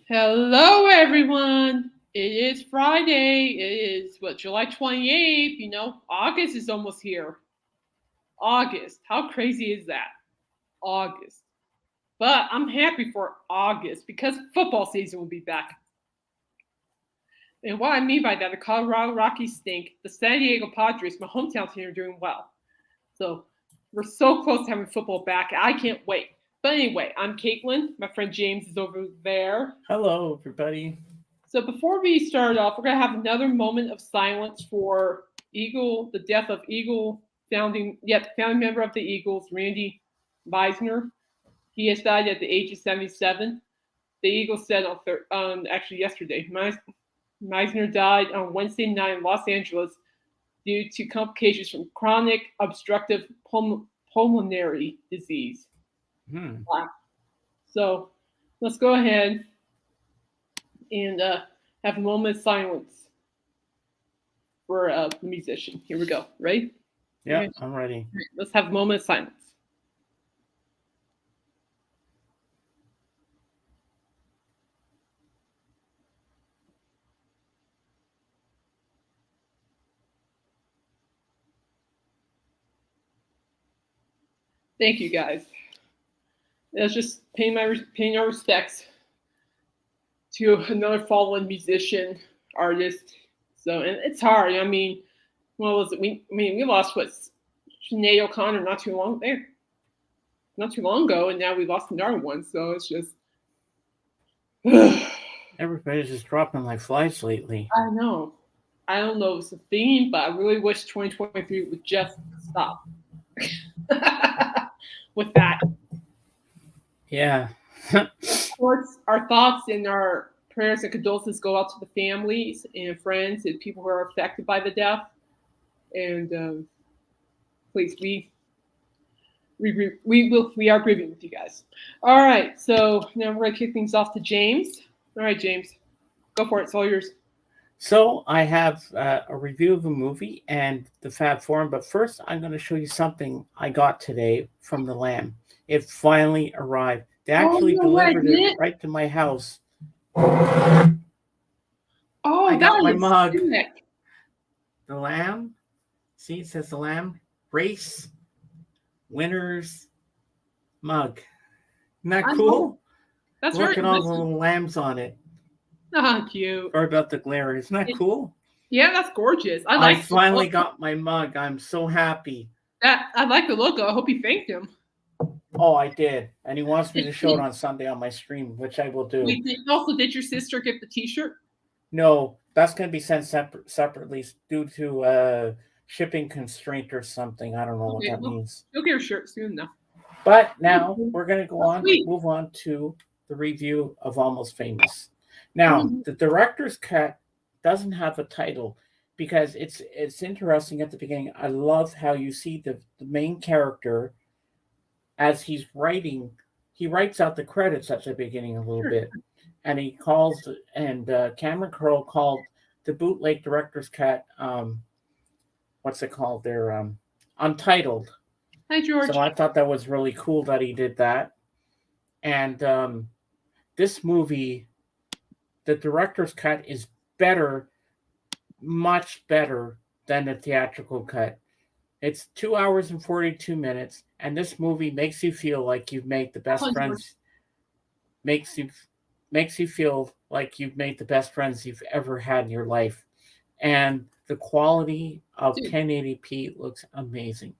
Hello, everyone. It is Friday. It is July 28th. August is almost here. August. How crazy is that? August. But I'm happy for August because football season will be back. And what I mean by that, the Colorado Rockies stink. The San Diego Padres, my hometown team, are doing well. So we're so close to having football back. I can't wait. But anyway, I'm Caitlin. My friend James is over there. Hello, everybody. So before we start off, we're gonna have another moment of silence for the death of founding member of the Eagles, Randy Meisner. He has died at the age of 77. The Eagles said actually yesterday, Meisner died on Wednesday night in Los Angeles due to complications from chronic obstructive pulmonary disease. Wow. So let's go ahead and have a moment of silence for the musician. Here we go. Ready? Yeah, I'm ready. Right, let's have a moment of silence. Thank you, guys. Let's just paying our respects to another fallen musician, artist. So, and it's hard. I mean, what was it? We lost Sinead O'Connor not too long ago, and now we lost another one. So it's just everybody's just dropping like flies lately. I know. I don't know if it's a theme, but I really wish 2023 would just stop with that. Yeah. Of course, our thoughts and our prayers and condolences go out to the families and friends and people who are affected by the death. And please, we are grieving with you guys. All right, so now we're gonna kick things off to James. All right, James, go for it. It's all yours. So I have a review of a movie and the Fab Fourum, but first I'm going to show you something I got today from the Lamb. It finally arrived. They actually delivered it right to my house. Oh, I got my mug. Sick. The Lamb. See, it says the Lamb. Race winners mug. Isn't that cool? That's Look at all the little lambs on it. Oh, cute. Sorry about the glare. Isn't that cool? Yeah, that's gorgeous. I finally got my mug. I'm so happy. I like the logo. I hope you thanked him. Oh, I did. And he wants me to show it on Sunday on my stream, which I will do. Did your sister get the t-shirt? No, that's going to be sent separately due to shipping constraint or something. I don't know what that means. You'll get her shirt soon enough. But now we're going to move on to the review of Almost Famous. Now, the director's cut doesn't have a title because it's interesting at the beginning. I love how you see the main character as he's writing. He writes out the credits at the beginning a little bit, and he calls Cameron Crowe called the bootleg director's cut. What's it called? They're Untitled. Hi, George. So I thought that was really cool that he did that, and this movie. The director's cut is better, much better than the theatrical cut. It's 2 hours and 42 minutes, and this movie makes you feel like you've made the best friends. Makes you feel like you've made the best friends you've ever had in your life. And the quality of 1080p looks amazing.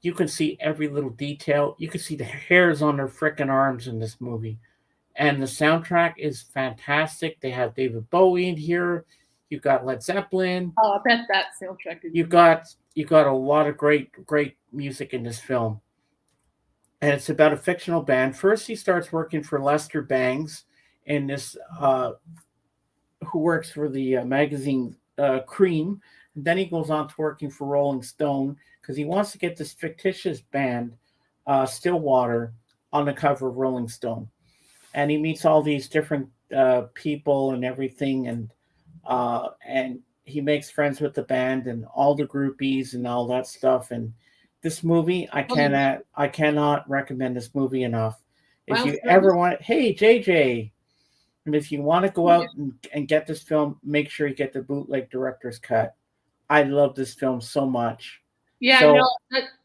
You can see every little detail. You can see the hairs on their frickin' arms in this movie. And the soundtrack is fantastic. They have David Bowie in here. You've got Led Zeppelin. Oh, I bet that soundtrack is. You got a lot of great music in this film. And it's about a fictional band. First, he starts working for Lester Bangs in this, who works for the magazine Cream. And then he goes on to working for Rolling Stone because he wants to get this fictitious band, Stillwater, on the cover of Rolling Stone. And he meets all these different people and everything, and he makes friends with the band and all the groupies and all that stuff. And this movie, I cannot recommend this movie enough. If you ever want, hey JJ, And if you want to go out and get this film, make sure you get the bootleg director's cut. I love this film so much. Yeah, So,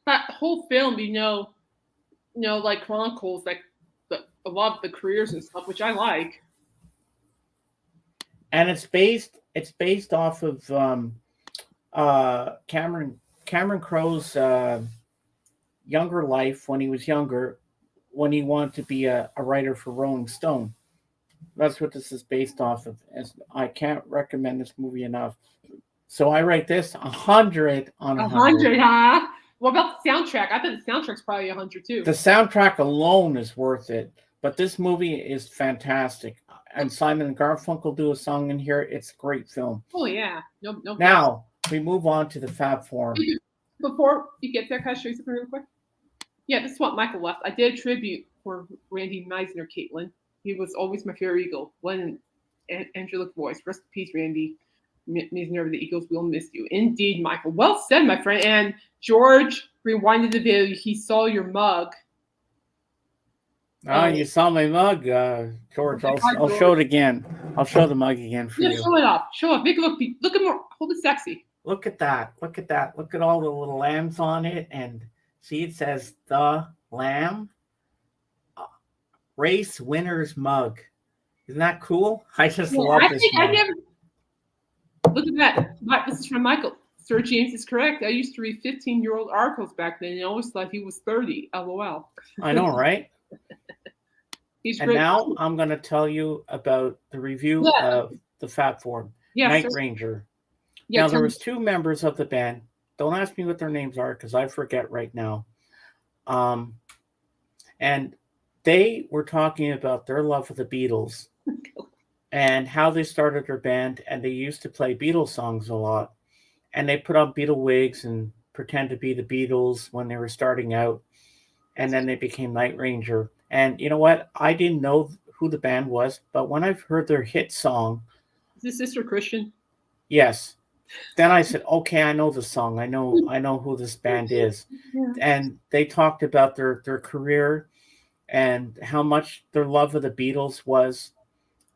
that whole film, like chronicles like a lot of the careers and stuff, which I like. and it's based off of Cameron Crowe's younger life when he was younger, when he wanted to be a writer for Rolling Stone. That's what this is based off of. I can't recommend this movie enough. So I rate this 100 on 100. 100, huh? What about the soundtrack? I bet the soundtrack's probably 100 too. The soundtrack alone is worth it, but this movie is fantastic. And Simon and Garfunkel do a song in here. It's a great film. Oh yeah, no. Now we move on to the Fab Fourum. Before you get there, can I show you something real quick? Yeah, this is what Michael left. I did a tribute for Randy Meisner, Caitlin. He was always my favorite Eagle. One angelic voice. Rest in peace, Randy Meisner of the Eagles. We'll miss you. Indeed, Michael. Well said, my friend. And George rewinded the video. He saw your mug. Oh, you saw my mug, George. I'll show it again. I'll show the mug again for you. Show it off. Show off. Make it look at more. Hold it sexy. Look at that. Look at that. Look at all the little lambs on it. And see, it says the lamb race winner's mug. Isn't that cool? I just love this mug. Look at that. This is from Michael. Sir James is correct. I used to read 15-year-old articles back then and I always thought he was 30. LOL. I know, right? He's and great. Now I'm going to tell you about the review of the Fab Fourum. Night Ranger. Now, there was 2 members of the band. Don't ask me what their names are because I forget right now. And they were talking about their love of the Beatles and how they started their band. And they used to play Beatles songs a lot. And they put on Beatle wigs and pretend to be the Beatles when they were starting out. And then they became Night Ranger. And you know what? I didn't know who the band was, but when I've heard their hit song... Is this Sister Christian? Yes. Then I said, okay, I know the song. I know who this band is. Yeah. And they talked about their career and how much their love of the Beatles was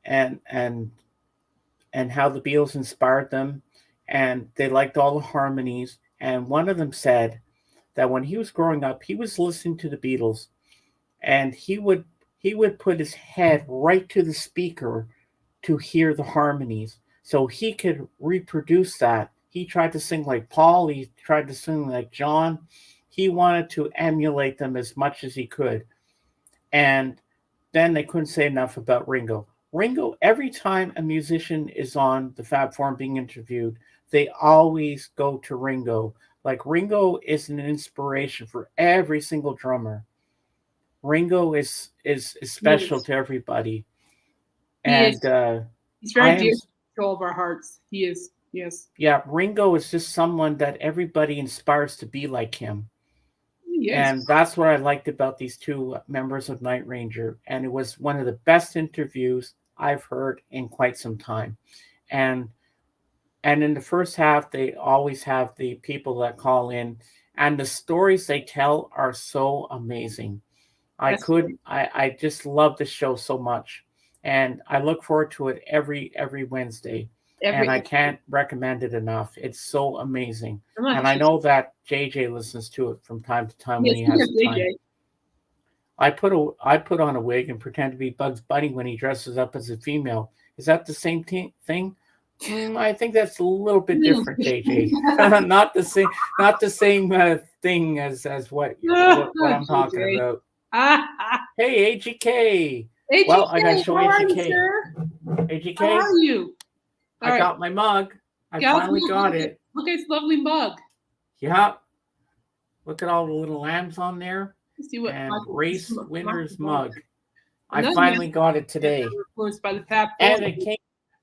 and how the Beatles inspired them. And they liked all the harmonies. And one of them said that when he was growing up, he was listening to the Beatles and he would put his head right to the speaker to hear the harmonies. So he could reproduce that. He tried to sing like Paul. He tried to sing like John. He wanted to emulate them as much as he could. And then they couldn't say enough about Ringo. Ringo, every time a musician is on the Fab Fourum being interviewed, they always go to Ringo. Like Ringo is an inspiration for every single drummer. Ringo is special to everybody. And he's very dear to all of our hearts. He is, yes. Yeah, Ringo is just someone that everybody inspires to be like him. Yes. And that's what I liked about these 2 members of Night Ranger. And it was one of the best interviews I've heard in quite some time. And in the first half, they always have the people that call in. And the stories they tell are so amazing. I just love the show so much. And I look forward to it every Wednesday. And I can't recommend it enough. It's so amazing. And I know that JJ listens to it from time to time when he has time. I put on a wig and pretend to be Bugs Bunny when he dresses up as a female. Is that the same thing? I think that's a little bit different, JJ. Not the same thing as what I'm talking about. Hey, AGK. Well, I gotta show AGK. AGK, how are you? I got my mug. I finally got it. Look at this lovely mug. Yeah. Look at all the little lambs on there. Let's see what race winner's mug. I finally got it today. By the Fab and it came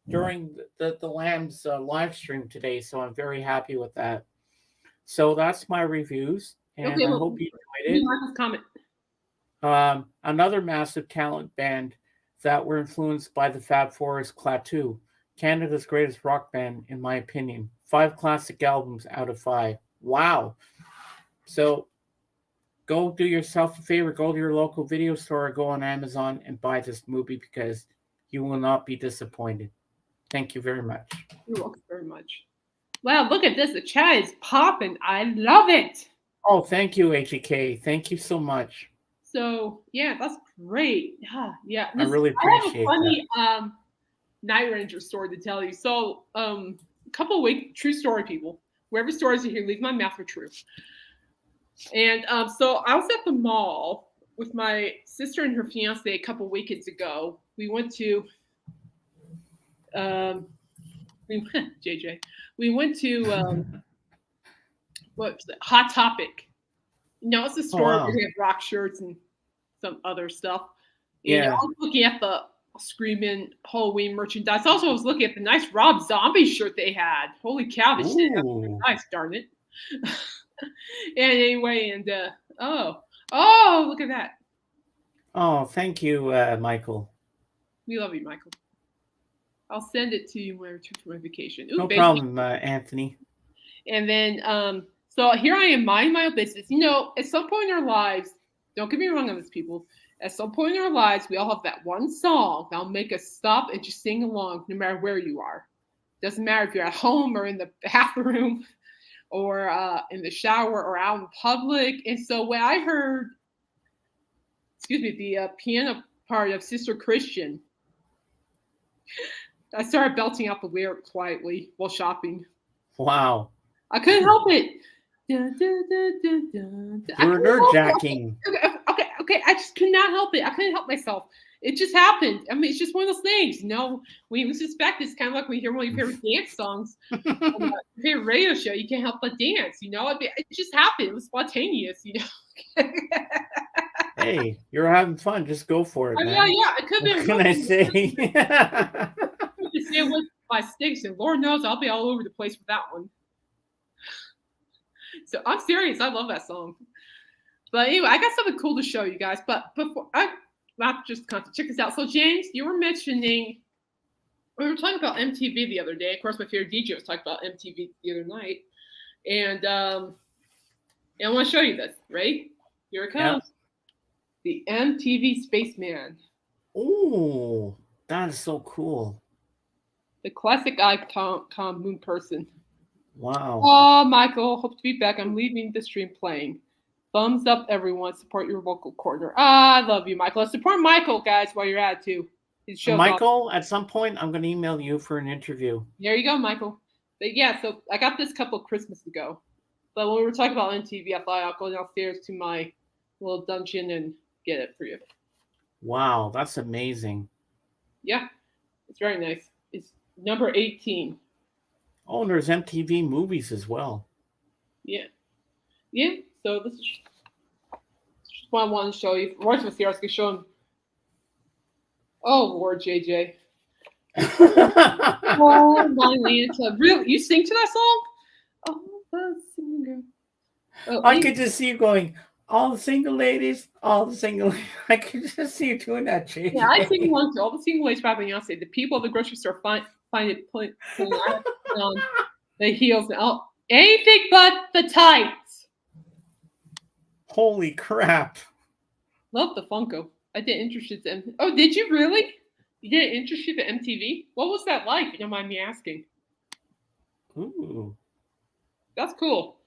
during the lambs live stream today, so I'm very happy with that. So that's my reviews, and I hope you enjoyed it. Comment. Another massive talent band that were influenced by the Fab Four is Klaatu, Canada's greatest rock band, in my opinion. 5 classic albums out of 5. Wow. So go do yourself a favor. Go to your local video store or go on Amazon and buy this movie because You will not be disappointed. Thank you very much. You're welcome very much. Wow, look at this. The chat is popping. I love it. Oh, thank you, HEK. Thank you so much. So yeah, that's great. Yeah. I really I have a appreciate funny Night Ranger story to tell you. So a couple of weeks, true story, people. Wherever stories are here, leave my mouth for truth. And so I was at the mall with my sister and her fiance a couple weekends ago. We went to JJ. We went to what was it? Hot Topic. It's a Oh, store wow. where they have rock shirts and some other stuff. Yeah. I was looking at the Screaming Halloween merchandise. Also, I was looking at the nice Rob Zombie shirt they had. Holy cow, this shit Ooh. nice, darn it. And anyway, and oh, look at that. Oh, thank you, Michael. We love you, Michael. I'll send it to you when I return from my vacation. Ooh, No baby. problem, Anthony. And then, so here I am minding my own business. At some point in our lives, don't get me wrong on this, people. At some point in our lives, we all have that one song that'll make us stop and just sing along, no matter where you are. Doesn't matter if you're at home or in the bathroom or in the shower or out in public. And so when I heard, the piano part of Sister Christian, I started belting out the lyric quietly while shopping. Wow. I couldn't help it. Dun, dun, dun, dun, dun. You were nerd jacking. Okay. I just could not help it. I couldn't help myself. It just happened. I mean, it's just one of those things. When you suspect, it's kind of like when you hear one of your favorite dance songs on your favorite radio show. You can't help but dance. It just happened. It was spontaneous. Hey, you're having fun. Just go for it, man. Yeah. It could have been. What can I say? To stay with my sticks, and Lord knows I'll be all over the place with that one. So I'm serious. I love that song. But anyway, I got something cool to show you guys. But before check this out. So James, you were mentioning we were talking about MTV the other day. Of course, my favorite DJ was talking about MTV the other night, and I want to show you this. Right here it comes. Yep. The MTV Spaceman. Oh, that is so cool. The classic icon moon person. Wow. Oh, Michael, hope to be back. I'm leaving the stream playing. Thumbs up, everyone. Support your local corner. I love you, Michael. Support Michael, guys, while you're at it, too. Michael, at some point, I'm going to email you for an interview. There you go, Michael. But yeah, so I got this couple of Christmas ago. But when we were talking about MTV, I thought I'll go downstairs to my little dungeon and get it for you. Wow, that's amazing. Yeah, it's very nice. It's number 18. Oh, and there's MTV movies as well. Yeah. So this is just what I wanted to show you. Royce was here. I was going to show him. Oh, Lord, JJ. Oh, my Lanta. Really? You sing to that song? Oh, the singer. Oh, I could just see you going, all the single ladies, all the single ladies. I could just see you doing that, JJ. Yeah, I sing along to all the single ladies by Beyonce. The people at the grocery store find it putting on the heels. Anything but the tights. Holy crap. Love the Funko. I did internship at MTV. Oh, did you really? You did an internship at MTV? What was that like, if you don't mind me asking? Ooh. That's cool.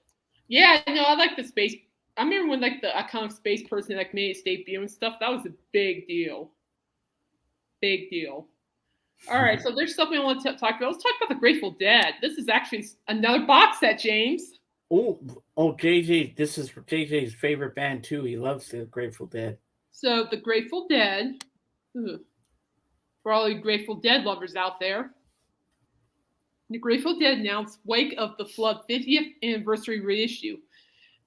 Yeah, I like the space. I remember when the iconic space person made its debut and stuff. That was a big deal. Big deal. All right, so there's something I want to talk about. Let's talk about the Grateful Dead. This is actually another box set, James. Oh, JJ, this is JJ's favorite band too. He loves the Grateful Dead. So the Grateful Dead, for all you Grateful Dead lovers out there, the Grateful Dead announced Wake of the Flood 50th anniversary reissue,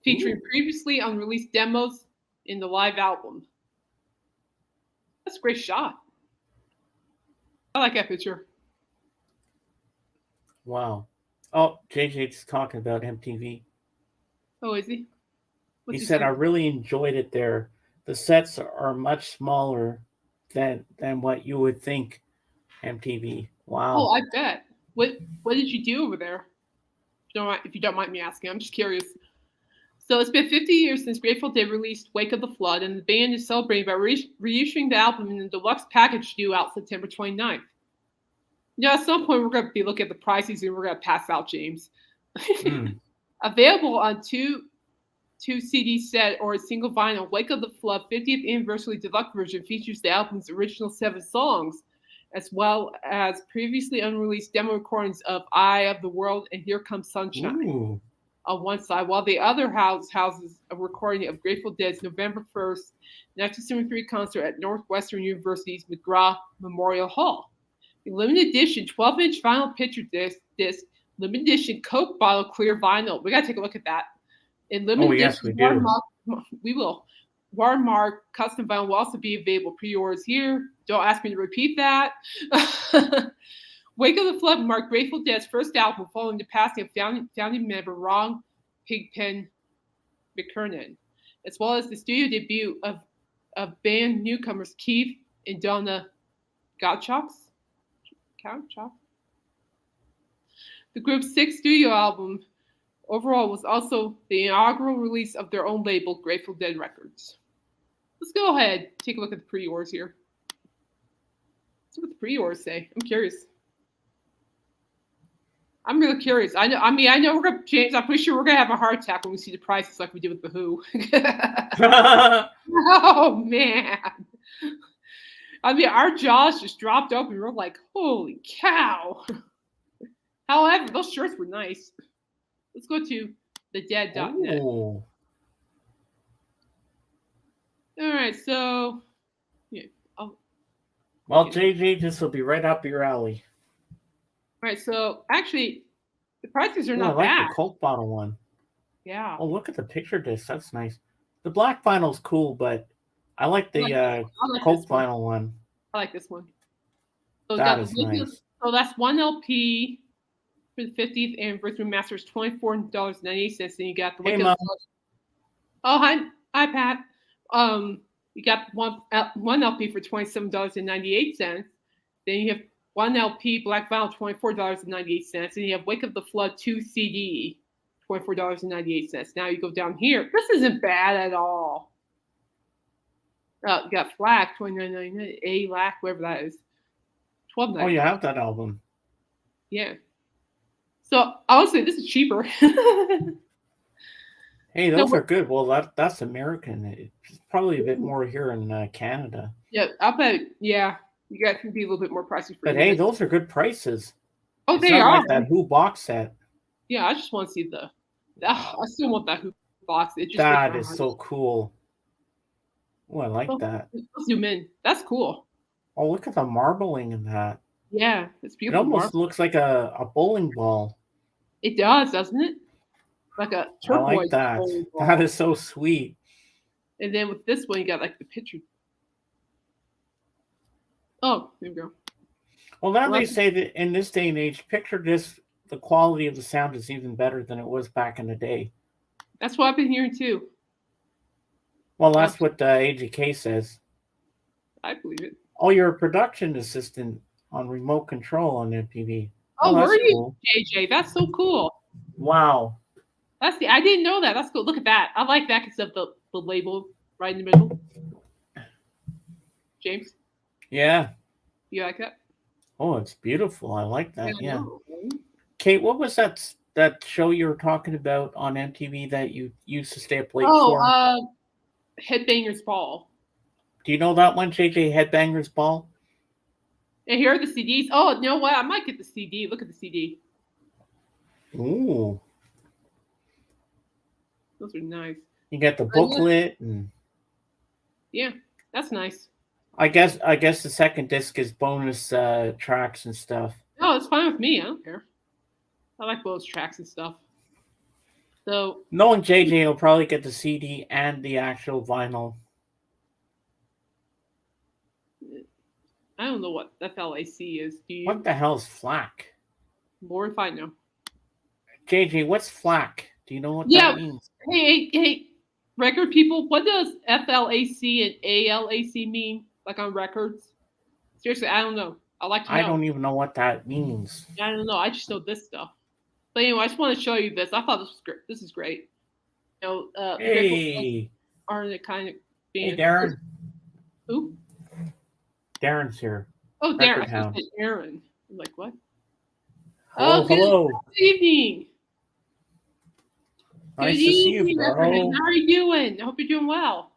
featuring previously unreleased demos in the live album. That's a great shot. I like that picture. Wow. Oh, JJ's talking about MTV. Oh, is he? He said, I really enjoyed it there. The sets are much smaller than what you would think MTV. Wow. Oh, I bet. What did you do over there? If you don't mind me asking, I'm just curious. So it's been 50 years since Grateful Dead released Wake of the Flood, and the band is celebrating by reissuing the album in a deluxe package due out September 29th. At some point, we're going to be looking at the prices and we're going to pass out, James. Available on two CD set or a single vinyl, Wake of the Flood 50th Anniversary Deluxe Version features the album's original 7 songs, as well as previously unreleased demo recordings of Eye of the World and Here Comes Sunshine on one side, while the other houses a recording of Grateful Dead's November 1st, 1973 concert at Northwestern University's McGraw Memorial Hall. The limited edition 12-inch vinyl picture disc, limited edition Coke bottle clear vinyl. We got to take a look at that. In limited edition, we will. Watermark custom vinyl will also be available. Pre-orders here. Don't ask me to repeat that. Wake of the Flood marked Grateful Dead's first album following the passing of founding member Ron Pigpen McKernan, as well as the studio debut of band newcomers Keith and Donna Gottschalk. The group's 6th studio album overall was also the inaugural release of their own label, Grateful Dead Records. Let's go ahead, take a look at the pre-orders here. Let's see what the pre-orders say. I'm curious. I'm really curious. I know we're gonna, James. I'm pretty sure we're gonna have a heart attack when we see the prices like we did with the Who. Oh man. Our jaws just dropped open. We're like, holy cow. However, those shirts were nice. Let's go to thedead.net. All right, so yeah. Well, JJ, this will be right up your alley. All right, so actually, the prices are not bad. I like bad. the Coke bottle one. Yeah. Oh, look at the picture disc. That's nice. The black vinyl's cool, but I like the Coke vinyl one. I like this one. So that is nice. So that's 1 LP for the 50th anniversary masters, $24.98. Then you got the Mom. Oh, hi, Pat. You got one LP for $27.98. Then you have 1 LP Black Vinyl, $24.98. And you have Wake of the Flood 2 CD, $24.98. Now you go down here. This isn't bad at all. You got Flack, $29.99. A-Lack, whatever that is, $12.99. Oh, you have that album. Yeah. So honestly, this is cheaper. Hey, those are good. Well, that's American. It's probably a bit more here in Canada. Yeah, I'll bet. Yeah, you guys can be a little bit more pricey for. But hey, those are good prices. Oh, they are. Like that Who box set. Yeah, I just want to see I still want that Who box. It just that is so cool. Oh, I like that. Let's zoom in. That's cool. Oh, look at the marbling in that. Yeah, it's beautiful. It almost looks like a bowling ball. It does, doesn't it? Like a turquoise. I like that. That is so sweet. And then with this one, you got like the picture. Oh, there we go. Well, now they say that in this day and age, picture disc, the quality of the sound is even better than it was back in the day. That's what I've been hearing too. Well, that's what AGK says. I believe it. Oh, you're a production assistant on remote control on MPV. Oh, were you, JJ? That's so cool. Wow. I didn't know that. That's cool. Look at that. I like that because of the label right in the middle. James? Yeah. You like that? Oh, it's beautiful. I like that. Yeah. Kate, what was that show you were talking about on MTV that you used to stay up late for? Headbangers Ball. Do you know that one, JJ? Headbangers Ball? And here are the CDs. Oh, you know what? I might get the CD. Look at the CD. Ooh. Those are nice. You got the booklet. Yeah, that's nice. I guess the second disc is bonus tracks and stuff. Oh, it's fine with me. I don't care. I like bonus tracks and stuff. So knowing JJ will probably get the CD and the actual vinyl. I don't know what FLAC is. Do you? What the hell is FLAC? Lord, if I know. JJ, what's FLAC? Do you know what that means? Hey, record people, what does FLAC and ALAC mean? Like on records? Seriously, I don't know. I like to know. I don't even know what that means. I don't know. I just know this stuff. But anyway, I just want to show you this. I thought this was great. This is great. Grateful Dead Hey, are the kind of hey, band. Darren. Who? Darren's here. Oh, Darren. I Record thought you Hound. said Aaron. I'm like, what? Hello, Oh, hello. good evening. Good Nice to see you, evening, Reverend. bro. How are you doing? I hope you're doing well.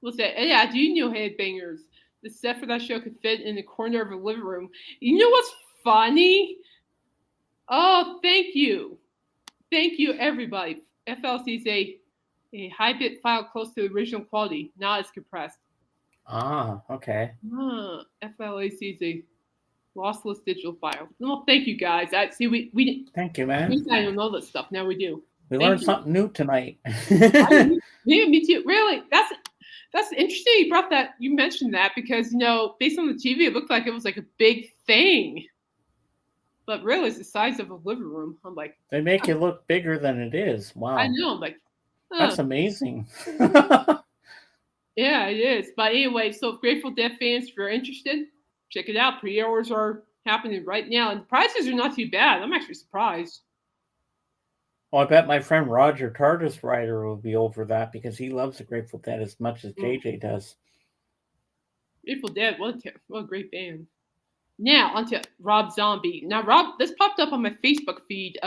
What's that? Yeah, I do know headbangers. The set for that show could fit in the corner of a living room. You know what's funny? Oh, thank you. Thank you, everybody. FLC is a high bit file close to the original quality, not as compressed. Ah, okay. FLAC is a lossless digital file. Well, thank you guys. I see we Thank you, man. I don't know this stuff. Now we do. We Thank learned you. something new tonight. Yeah, me too. Really, that's interesting. You brought that. You mentioned that because based on the TV, it looked like it was like a big thing, but really, it's the size of a living room. I'm like, They make it look bigger than it is. I Wow. know. I'm like, That's amazing. yeah, it is. But anyway, so Grateful Dead fans, if you're interested, check it out. Pre-orders are happening right now, and the prices are not too bad. I'm actually surprised. Well, I bet my friend Roger TARDIS Rider will be over that because he loves the Grateful Dead as much as JJ does. Grateful Dead, what a great band. Now, onto Rob Zombie. Now, Rob, this popped up on my Facebook feed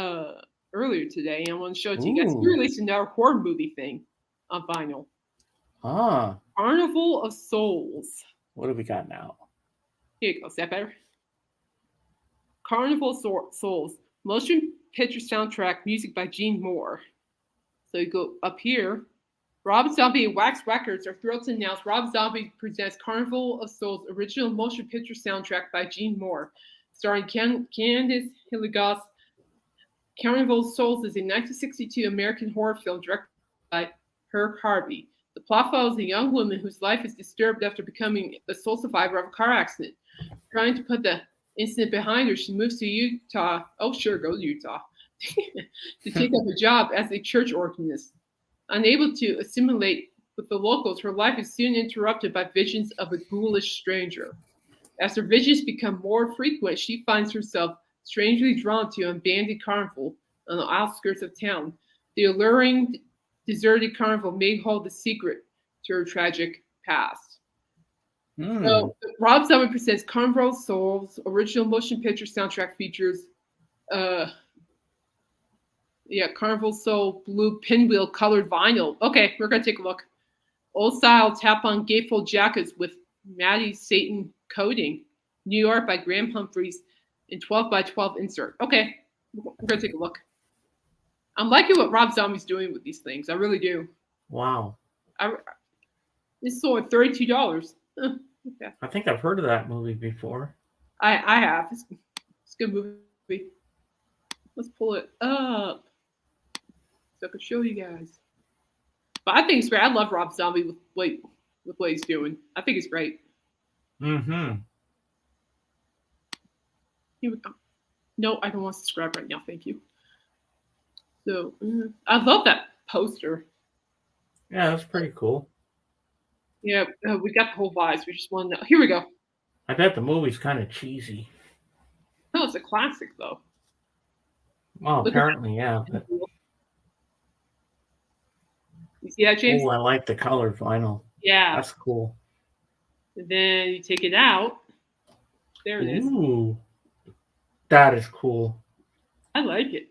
earlier today, and I want to show it to you guys. He released another horror movie thing on vinyl. Ah. Carnival of Souls. What do we got now? Here you go. Is that better? Carnival of Souls. Motion picture soundtrack, music by Gene Moore. So you go up here. Rob Zombie and Wax Records are thrilled to announce Rob Zombie presents Carnival of Souls original motion picture soundtrack by Gene Moore, starring Candice Hilligoss. Carnival of Souls is a 1962 American horror film directed by Herb Harvey. The plot follows a young woman whose life is disturbed after becoming the sole survivor of a car accident. Trying to put the incident behind her, she moves to Utah. Oh, sure, go to Utah. To take up a job as a church organist. Unable to assimilate with the locals, her life is soon interrupted by visions of a ghoulish stranger. As her visions become more frequent, she finds herself strangely drawn to an abandoned carnival on the outskirts of town. The alluring, deserted carnival may hold the secret to her tragic past. So, Rob Zombie presents Carnival of Souls. Original motion picture soundtrack features Carnival Soul blue pinwheel colored vinyl. Okay, we're gonna take a look. Old style tap on gatefold jackets with Maddie Satan coating. New York by Graham Humphreys in 12 by 12 insert. Okay, we're gonna take a look. I'm liking what Rob Zombie's doing with these things. I really do. Wow. This sold at $32. Okay. I think I've heard of that movie before. I have. It's a good movie. Let's pull it up so I can show you guys. But I think it's great. I love Rob Zombie with what he's doing. I think it's great. Mm-hmm. Here we go. No, I don't want to subscribe right now. Thank you. So I love that poster. Yeah, that's pretty cool. Yeah, we got the whole vibes. We just want to know. Here we go. I bet the movie's kind of cheesy. No, it's a classic though. Well, apparently, yeah. But... You see that, James? Oh, I like the colored vinyl. Yeah. That's cool. And then you take it out. There it is. Ooh. That is cool. I like it.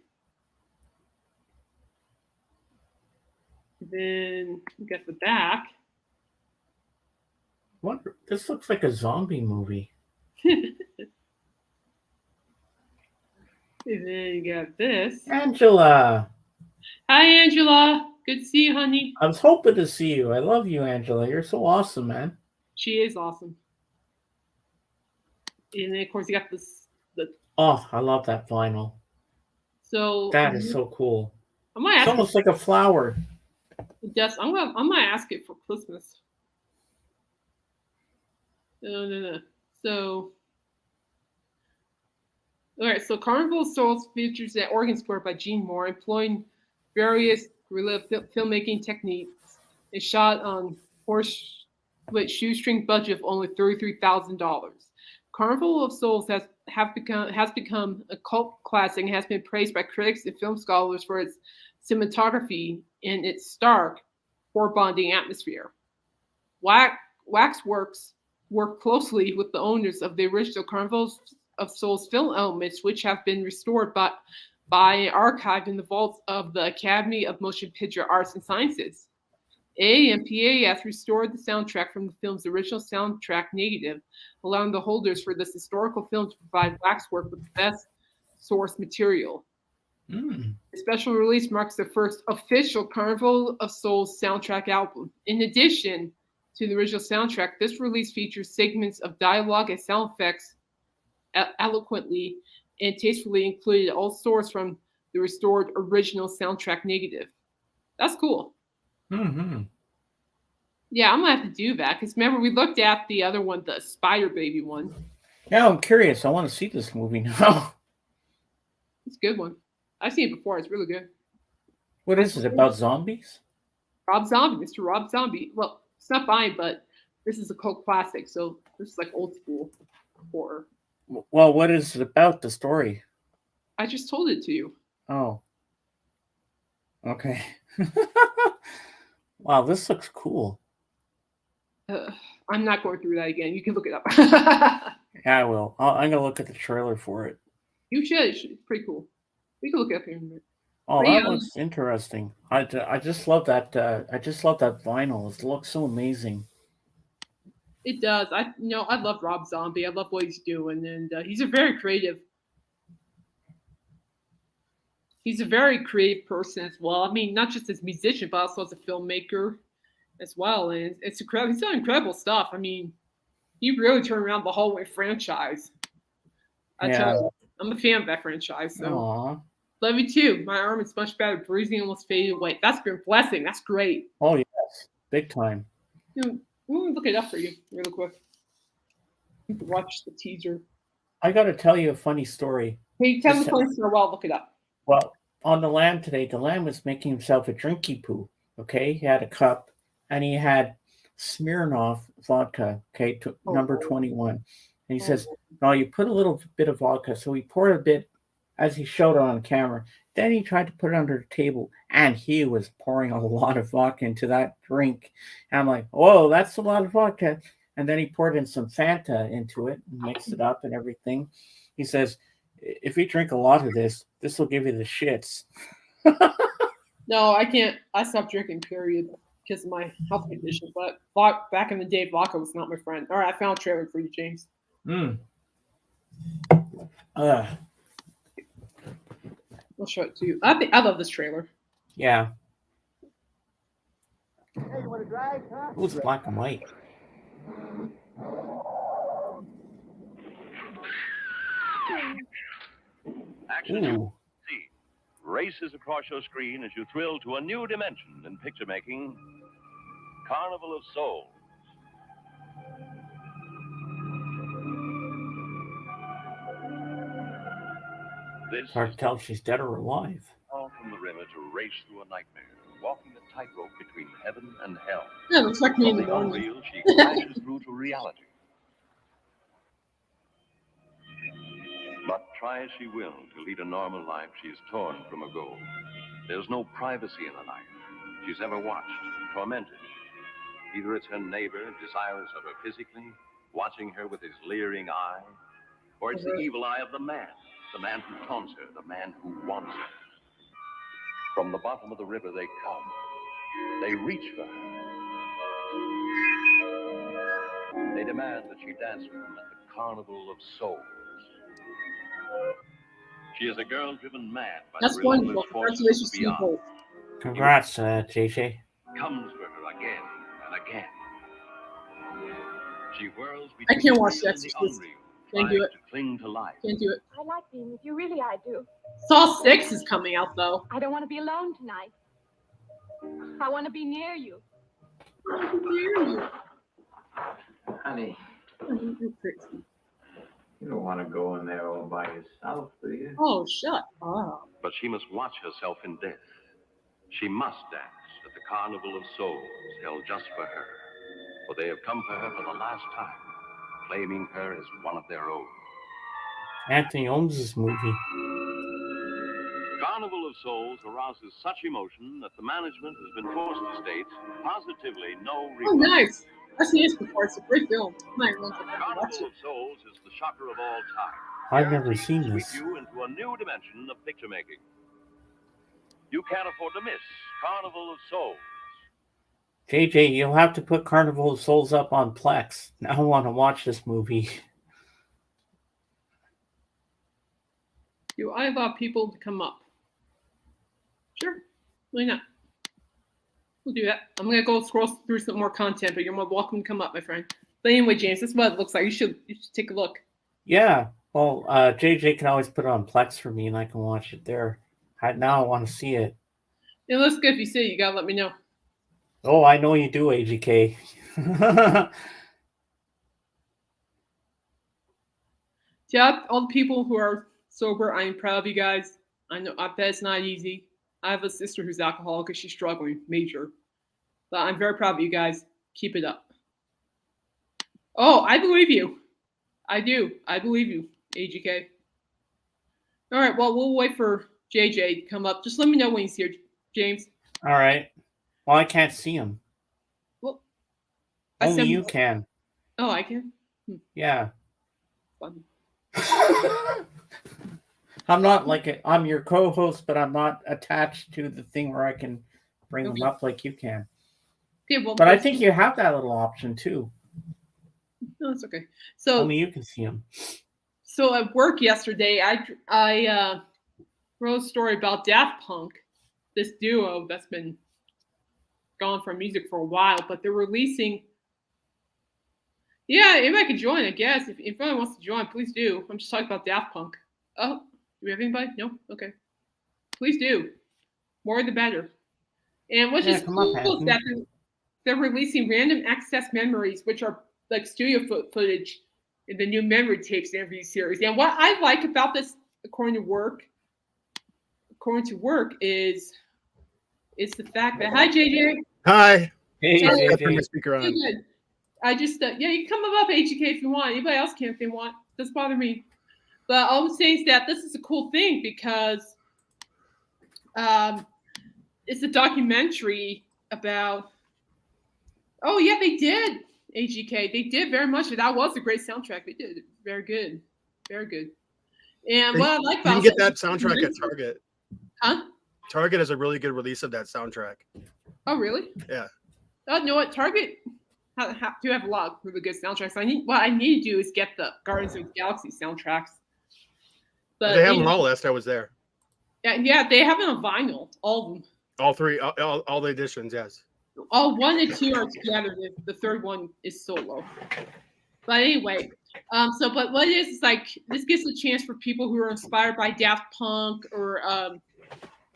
Then we got the back. What? This looks like a zombie movie. And then you got this. Angela. Hi, Angela. Good to see you, honey. I was hoping to see you. I love you, Angela. You're so awesome, man. She is awesome. And then, of course, you got this. Oh, I love that vinyl. So that is so cool. It's almost like a flower. Yes, I'm gonna ask it for Christmas. No. So, all right. So, Carnival of Souls features an organ score by Gene Moore, employing various guerrilla filmmaking techniques. It's shot on with shoestring budget of only $33,000. Carnival of Souls has become a cult classic and has been praised by critics and film scholars for its cinematography in its stark, core-bonding atmosphere. Waxworks worked closely with the owners of the original Carnival of Souls film elements, which have been restored by and archived in the vaults of the Academy of Motion Picture Arts and Sciences. AMPA has restored the soundtrack from the film's original soundtrack negative, allowing the holders for this historical film to provide Waxwork with the best source material. Mm. The special release marks the first official Carnival of Souls soundtrack album. In addition to the original soundtrack, this release features segments of dialogue and sound effects eloquently and tastefully included, all sourced from the restored original soundtrack negative. That's cool. Mm-hmm. Yeah, I'm gonna have to do that because remember we looked at the other one, the Spider Baby one. Now I'm curious. I want to see this movie now. It's a good one. I've seen it before. It's really good. What is it about zombies? Rob Zombie, Mr. Rob Zombie. Well, it's not mine, but this is a cult classic, so this is like old school horror. Well, what is it about, the story? I just told it to you. Oh. Okay. Wow, this looks cool. I'm not going through that again. You can look it up. Yeah, I will. I'm going to look at the trailer for it. You should. It's pretty cool. We can look it up here in a minute. Oh, that looks interesting. I just love that. I just love that vinyl. It looks so amazing. It does. I love Rob Zombie. I love what he's doing, and he's a very creative. He's a very creative person as well. I mean, not just as a musician, but also as a filmmaker as well. And it's incredible. He's done incredible stuff. I mean, he really turned around the Hallway franchise. I tell you, I'm a fan of that franchise. So. Aww. Love you too. My arm is much better. Bruising almost faded away. That's been a blessing. That's great. Oh yes, big time. I'm gonna look it up for you real quick. You can watch the teaser. I got to tell you a funny story. Hey, tell me the funny story while I look it up. Well, on the lamb today, the lamb was making himself a drinky poo. Okay, he had a cup, and he had Smirnoff vodka. Okay, number 21, and he says, "No, you put a little bit of vodka." So he poured a bit, as he showed on camera. Then he tried to put it under the table, and he was pouring a lot of vodka into that drink. And I'm like, "Whoa, that's a lot of vodka." And then he poured in some Fanta into it and mixed it up and everything. He says, "If you drink a lot of this will give you the shits." No, I can't. I stopped drinking, period, because of my health condition. But back in the day, vodka was not my friend. All right, I found a trailer for you, James. I'll show it to you. I love this trailer. Yeah. Hey, you want to drive, huh? It was black and white. Action Ooh. C races across your screen as you thrill to a new dimension in picture making. Carnival of Souls. This Hard is to tell if she's dead or alive. far from the river to race through a nightmare, walking the tightrope between heaven and hell. Yeah, it looks like me in From the the morning. unreal, she crashes through to reality. But try as she will to lead a normal life, she is torn from a goal. There's no privacy in the life she's ever watched, tormented. Either it's her neighbor, desirous of her physically, watching her with his leering eye, or it's the evil eye of the man who taunts her, the man who wants her. From the bottom of the river they come. They reach for her. They demand that she dance with them at the Carnival of Souls. She is a girl driven mad by That's the relentless wonderful. forces Congratulations of to you beyond. both. Congrats, JJ. Comes for her again and again. She whirls I between can't watch the real that. and the It's just- unreal, can't trying do it. to cling to life. Can't do it. I like being with you, really I do. Saw 6 is coming out though. I don't want to be alone tonight. I want to be near you. Honey, you don't want to go in there all by yourself, do you? Oh, shut up. But she must watch herself in death. She must dance at the Carnival of Souls held just for her. For they have come for her for the last time, claiming her as one of their own. Anthony owns this movie. Carnival Carnival of Souls arouses such emotion that the management has been forced to state positively no Oh, refund. nice. I've seen this before. It's a great film. Might want to watch Carnival it. of Souls is the shocker of all time. I've never Guaranteed seen to this. sweep you into a new dimension of picture making. You can't afford to miss Carnival of Souls. JJ, you'll have to put Carnival of Souls up on Plex. Now I want to watch this movie. Do I allow people to come up? Sure. Why not? We'll do that. I'm gonna go scroll through some more content, but you're more welcome to come up, my friend. But anyway, James, this is what it looks like. You should take a look. Yeah. Well, JJ can always put it on Plex for me, and I can watch it there. Now I want to see it. It looks good. If you see it, you gotta let me know. Oh, I know you do, AGK. Yeah, all the people who are sober, I am proud of you guys. I know I bet it's not easy. I have a sister who's alcoholic and she's struggling major. But I'm very proud of you guys. Keep it up. Oh, I believe you. I do. I believe you, AGK. All right, well, we'll wait for JJ to come up. Just let me know when he's here, James. All right. Well, I can't see him. Well, Only you can. Oh, I can? Yeah. Fun. I'm not I'm your co-host, but I'm not attached to the thing where I can bring them up like you can. Okay, well, but I think you have that little option too. No, it's okay. So only you can see them. So at work yesterday, I wrote a story about Daft Punk, this duo that's been gone from music for a while, but they're releasing. Yeah, if I could join, I guess. If anyone wants to join, please do. I'm just talking about Daft Punk. Oh, do we have anybody? No? Okay. Please do. More the better. And what's just cool is that they're releasing random access memories, which are like studio footage in the new memory tapes interview series. And what I like about this, according to work, is the fact that hi JJ. Hi. Hey JJ. The speaker on. Good. I just yeah, you can come up HK if you want. Anybody else can if they want. Doesn't bother me. But all I'm saying is that this is a cool thing because it's a documentary about. Oh yeah, they did AGK. They did very much. That was a great soundtrack. They did very good, very good. And what I like about you can get that soundtrack at Target. Huh? Target has a really good release of that soundtrack. Oh really? Yeah. Oh, you know what? Target do have a lot of really good soundtracks. What I need to do is get the Guardians of the Galaxy soundtracks. But they have them all. Last I was there. Yeah, they have them on vinyl. All of them. All three, all the editions. Yes. All 1 and 2 are together. The third one is solo. But anyway, but what it is like this gives a chance for people who are inspired by Daft Punk or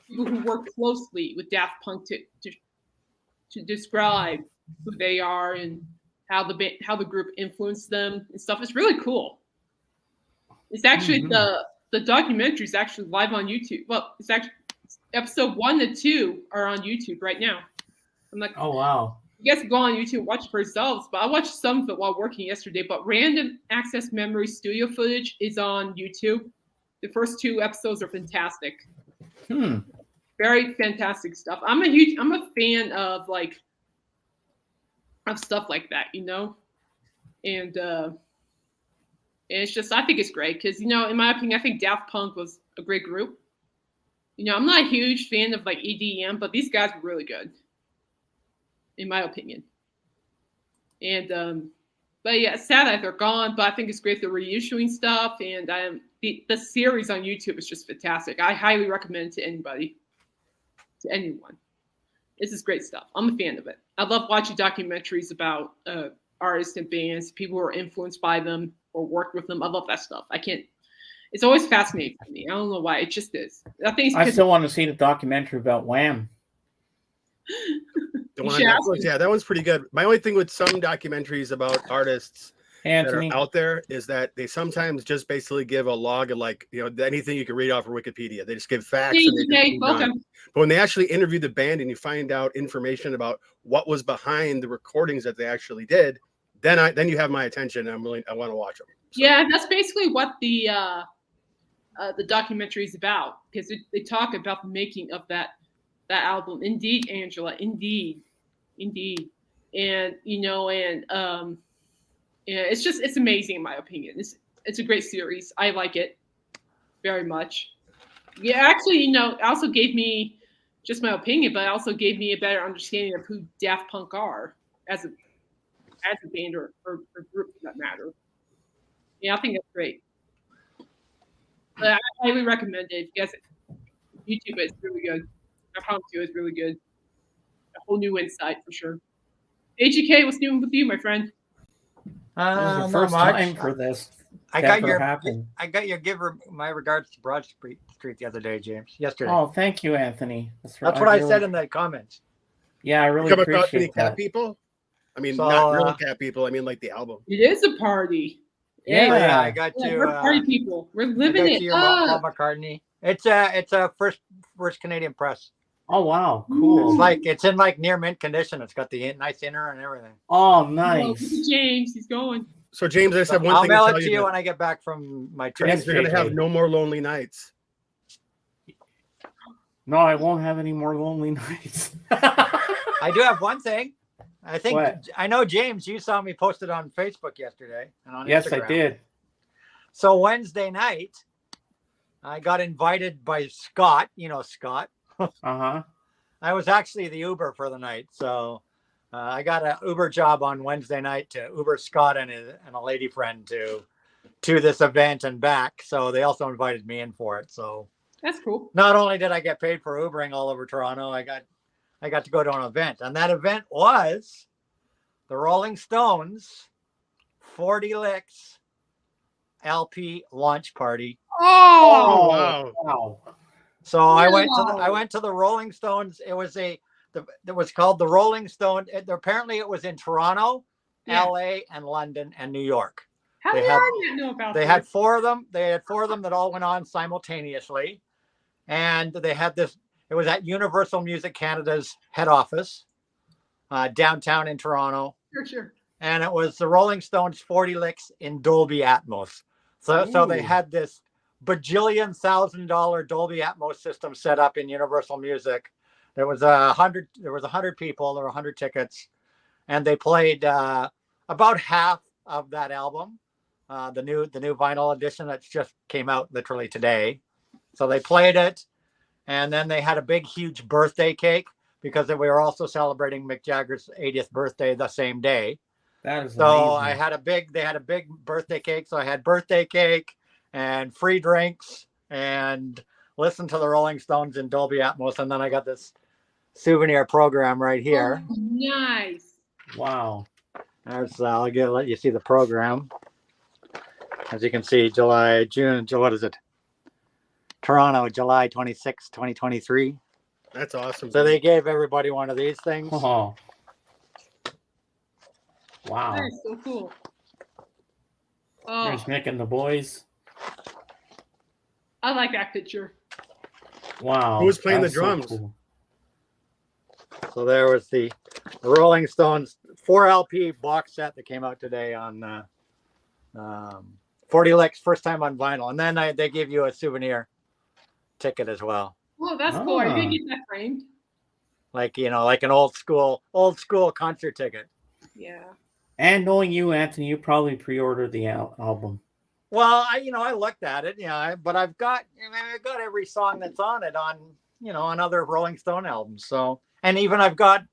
people who work closely with Daft Punk to describe who they are and how the group influenced them and stuff. It's really cool. It's actually the documentary is actually live on YouTube. Well, it's actually episode 1 and 2 are on YouTube right now. I'm like, oh wow. You guys can go on YouTube and watch it for yourselves, but I watched some of it while working yesterday. But random access memory studio footage is on YouTube. The first 2 episodes are fantastic. Very fantastic stuff. I'm a fan of stuff like that, you know, and it's just I think it's great because in my opinion I think Daft Punk was a great group. I'm not a huge fan of EDM, but these guys were really good, in my opinion. And but yeah, it's sad that they're gone, but I think it's great they're reissuing stuff, and the series on YouTube is just fantastic. I highly recommend it to anybody, to anyone. This is great stuff. I'm a fan of it. I love watching documentaries about artists and bands, people who are influenced by them or worked with them. I love that stuff. It's always fascinating for me. I don't know why. It just is. I still want to see the documentary about Wham. The one on Netflix, yeah, that one's pretty good. My only thing with some documentaries about artists that are out there is that they sometimes just basically give a log of anything you can read off of Wikipedia. They just give facts. But when they actually interview the band and you find out information about what was behind the recordings that they actually did, then you have my attention. And I want to watch them. So. Yeah, that's basically what the the documentary is about, because they talk about the making of that album. Indeed, Angela, indeed, and it's amazing in my opinion. It's a great series. I like it very much. Yeah, actually, it also gave me just my opinion, but it also gave me a better understanding of who Daft Punk are as a band or group for that matter. Yeah, I think that's great. I highly recommend it. If you guys YouTube it, it's really good. I promise you, it's really good. A whole new insight for sure. AGK, what's new with you, my friend? This is the first time for this. I got your my regards to Broad Street the other day, James. Yesterday. Oh, thank you, Anthony. That's what I said in the comments. Yeah, I really appreciate that. Cat people? I mean, not real cat people. I mean, like the album. It is a party. Yeah, I got you. We're party people. We're living it. Paul McCartney. It's a first Canadian press. Oh wow, cool! It's in near mint condition. It's got the nice inner and everything. Oh, nice. James, he's going. So James, I just have one thing. I'll mail it to you when I get back from my trip. James, you're gonna have no more lonely nights. No, I won't have any more lonely nights. I do have one thing. I know, James, you saw me posted on Facebook yesterday and on Yes, Instagram. I did. So Wednesday night, I got invited by Scott. You know Scott. Uh-huh. I was actually the Uber for the night. So I got an Uber job on Wednesday night to Uber Scott and a lady friend to this event and back. So they also invited me in for it. So that's cool. Not only did I get paid for Ubering all over Toronto, I got to go to an event. And that event was the Rolling Stones 40 Licks LP launch party. Oh, wow. So I went to the Rolling Stones. It was called the Rolling Stone. Apparently it was in Toronto, LA, and London and New York. How did I not know about They had four of them. They had four of them that all went on simultaneously. And they had this, it was at Universal Music Canada's head office, downtown in Toronto. Sure. And it was the Rolling Stones 40 Licks in Dolby Atmos. So they had this $1,000,000 Dolby Atmos system set up in Universal Music. There was 100 people, there were 100 tickets, and they played about half of that album, the new vinyl edition that just came out literally today. So they played it, and then they had a big, huge birthday cake because we were also celebrating Mick Jagger's 80th birthday the same day. That is so amazing. They had a big birthday cake. So I had birthday cake and free drinks and listened to the Rolling Stones in Dolby Atmos. And then I got this souvenir program right here. Oh, nice. Wow. I'll let you see the program. As you can see, June, what is it? Toronto, July 26, 2023. That's awesome. So they gave everybody one of these things. Oh. Wow. That is so cool. There's Mick and the boys. I like that picture. Wow. Who was playing the drums? So, cool. So there was the Rolling Stones 4 LP box set that came out today on 40 Licks, first time on vinyl. And then they give you a souvenir ticket as well. Oh, that's cool. Are you gonna get that framed? Like an old school concert ticket. Yeah. And knowing you, Anthony, you probably pre-ordered the album. Well, I looked at it, but I've got every song that's on it on other Rolling Stone albums. So, and even I've got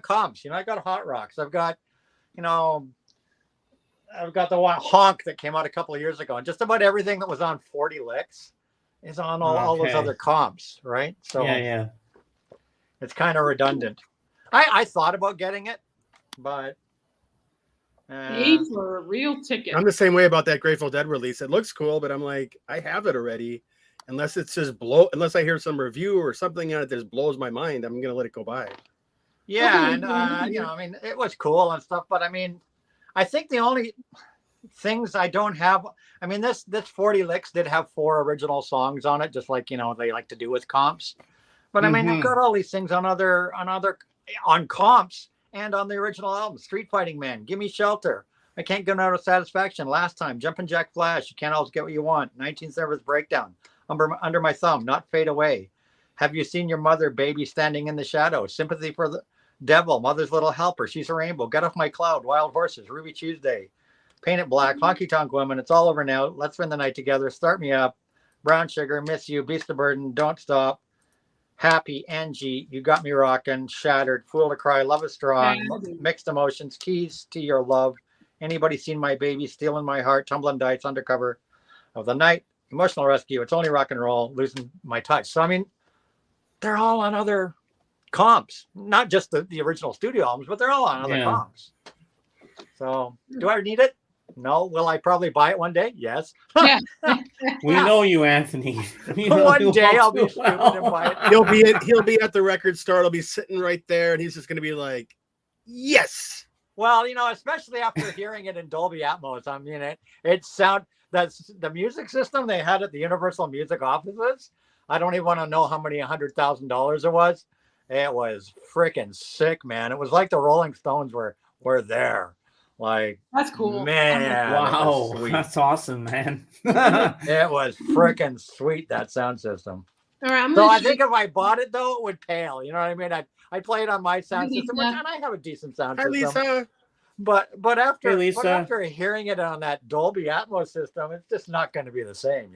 comps. I've got Hot Rocks. I've got the one Honk that came out a couple of years ago, and just about everything that was on 40 Licks is on all those other comps, right? So yeah, it's kind of redundant. I thought about getting it, but pay for a real ticket. I'm the same way about that Grateful Dead release. It looks cool, but I'm like, I have it already. Unless I hear some review or something on it that just blows my mind, I'm gonna let it go by. Yeah, and it was cool and stuff, but I think the only things I don't have, this 40 Licks did have 4 original songs on it, just like they like to do with comps. But they've got all these things on comps and on the original album: Street Fighting Man, Gimme Shelter, I can't get no satisfaction. Last time, Jumpin' Jack Flash. You can't always get what you want. 19 Severs Breakdown. Under my thumb, not fade away. Have you seen your mother, baby standing in the shadow? Sympathy for the devil, mother's little helper. She's a rainbow. Get off my cloud. Wild horses. Ruby Tuesday. Paint it black. Honky tonk woman. It's all over now. Let's spend the night together. Start me up. Brown sugar. Miss you. Beast of burden. Don't stop. Happy. Angie. You got me rocking. Shattered. Fool to cry. Love is strong. Mixed emotions. Keys to your love. Anybody seen my baby? Stealing my heart. Tumbling dice. Undercover of the night. Emotional rescue. It's only rock and roll. Losing my touch. So I mean, they're all on other comps, not just the original studio albums, but they're all on other comps. So do I need it? No. Will I probably buy it one day? Yes. Yeah. We know you, Anthony. One day I'll be stupid and buy He'll it. be at the record store. It'll be sitting right there, and he's just going to be like, yes. Well, especially after hearing it in Dolby Atmos. I mean, that's the music system they had at the Universal Music offices. I don't even want to know how many $100,000 it was. It was freaking sick, man. It was like the Rolling Stones were there. Like, that's cool. Man, wow, that's awesome, man. It was freaking sweet, that sound system. All right, so I think if I bought it though, it would pale. You know what I mean? I play it on my sound system, and I have a decent sound system. Lisa. But after hearing it on that Dolby Atmos system, it's just not going to be the same,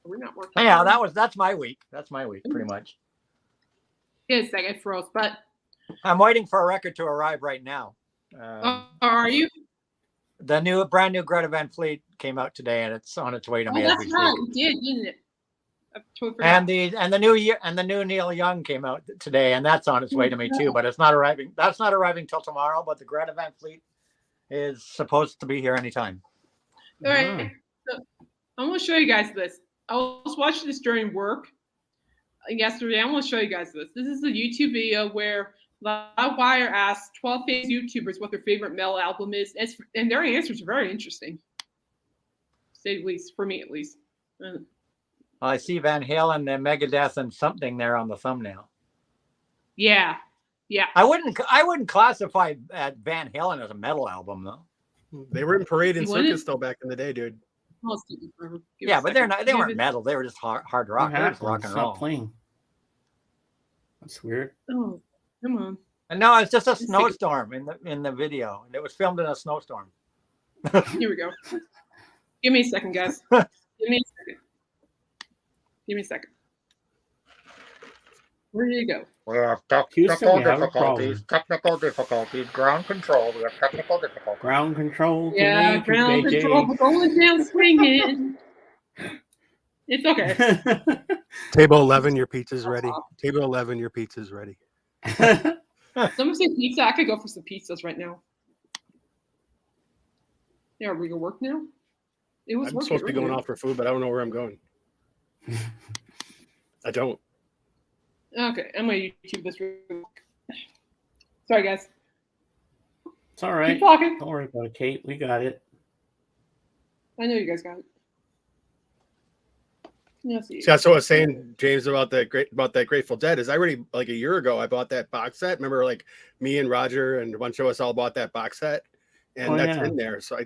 We're not working. Yeah, that's my week. That's my week, pretty much. Give a second for us, but I'm waiting for a record to arrive right now. Are you? The brand new Greta Van Fleet came out today, and it's on its way to me. That's right. It did, didn't it? And the new Neil Young came out today, and that's on its way to me too. But it's not arriving. That's not arriving till tomorrow. But the Greta Van Fleet is supposed to be here anytime. All right. So I'm going to show you guys this. I was watching this during work yesterday. I'm going to show you guys this. This is a YouTube video where Loudwire asked 12 famous YouTubers what their favorite metal album is, and their answers are very interesting, to say the least, for me at least. I see Van Halen and Megadeth and something there on the thumbnail. Yeah. I wouldn't classify Van Halen as a metal album though. They were in Parade and Circus though back in the day, dude. Yeah, but they weren't metal. They were just hard rock. They were just rock and roll. Playing. That's weird. Oh, come on. And no, it's just a snowstorm in the video, and it was filmed in a snowstorm. Here we go. Give me a second, guys. Give me a second. Where did you go? We have technical difficulties. Ground control. We have technical difficulties. Ground control. Yeah, ground control. We're going down swinging. It's okay. Table 11, your pizza's ready. Table 11, your pizza's ready. Someone say pizza. I could go for some pizzas right now. Yeah, are we gonna work now? It was. I'm supposed to be going off for food, but I don't know where I'm going. I don't. Okay, I'm gonna YouTube this real quick. Sorry, guys. It's all right. Keep talking. Don't worry about it, Kate. We got it. I know you guys got it. See, that's what I was saying, James, about that Grateful Dead. Is I already like a year ago I bought that box set. Remember, like me and Roger and a bunch of us all bought that box set, and that's in there. So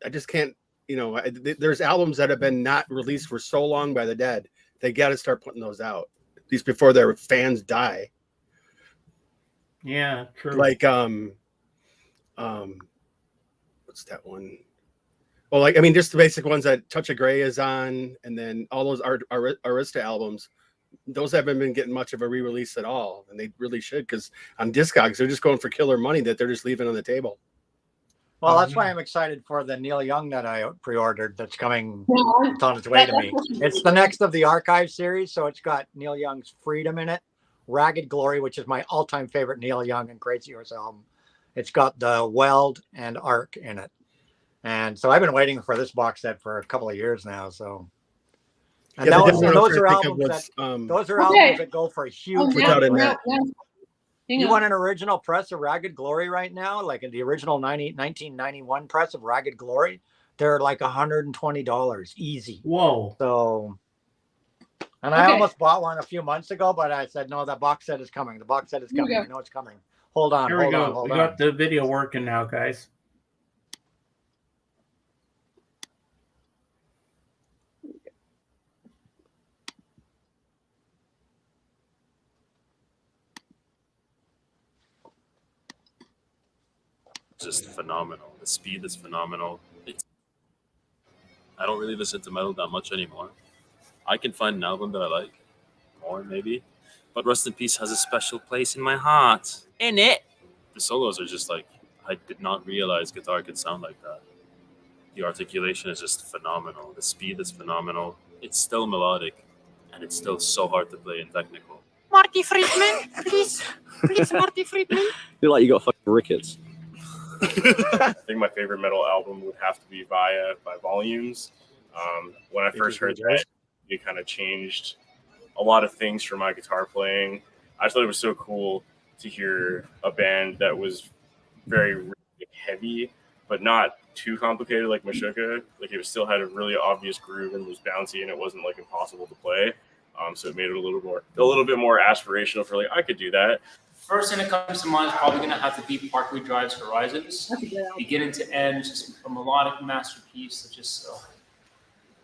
I just can't. There's albums that have been not released for so long by the Dead. They got to start putting those out, at least before their fans die. Yeah, true. Like what's that one? Well, like, I mean, just the basic ones that Touch of Grey is on, and then all those Arista albums, those haven't been getting much of a re-release at all, and they really should, because on Discogs, they're just going for killer money that they're just leaving on the table. Well, that's why I'm excited for the Neil Young that I pre-ordered that's coming. It's on its way to me. It's the next of the Archive series, so it's got Neil Young's Freedom in it, Ragged Glory, which is my all-time favorite Neil Young and Crazy Horse album. It's got the Weld and Arc in it. And so I've been waiting for this box set for a couple of years now. So, and those are albums that go for a huge. You want an original press of Ragged Glory right now, like in the original 1991 press of Ragged Glory? They're like $120 easy. Whoa! So, and I almost bought one a few months ago, but I said no. The box set is coming. The box set is coming. I know it's coming. Hold on. Here we go. We got the video working now, guys. just phenomenal. The speed is phenomenal. I don't really listen to metal that much anymore. I can find an album that I like more, maybe. But Rust in Peace has a special place in my heart. In it. The solos are just like, I did not realize guitar could sound like that. The articulation is just phenomenal. The speed is phenomenal. It's still melodic, and it's still so hard to play and technical. Marty Friedman, please, Marty Friedman. You're like you got fucking rickets. I think my favorite metal album would have to be Via by Volumes. When I first heard that, it kind of changed a lot of things for my guitar playing. I thought it was so cool to hear a band that was very really heavy, but not too complicated like Meshuggah. Like it still had a really obvious groove and was bouncy, and it wasn't like impossible to play. So it made it a little bit more aspirational for like I could do that. First thing that comes to mind is probably going to have to be Parkway Drive's Horizons. Beginning to end, just a melodic masterpiece that just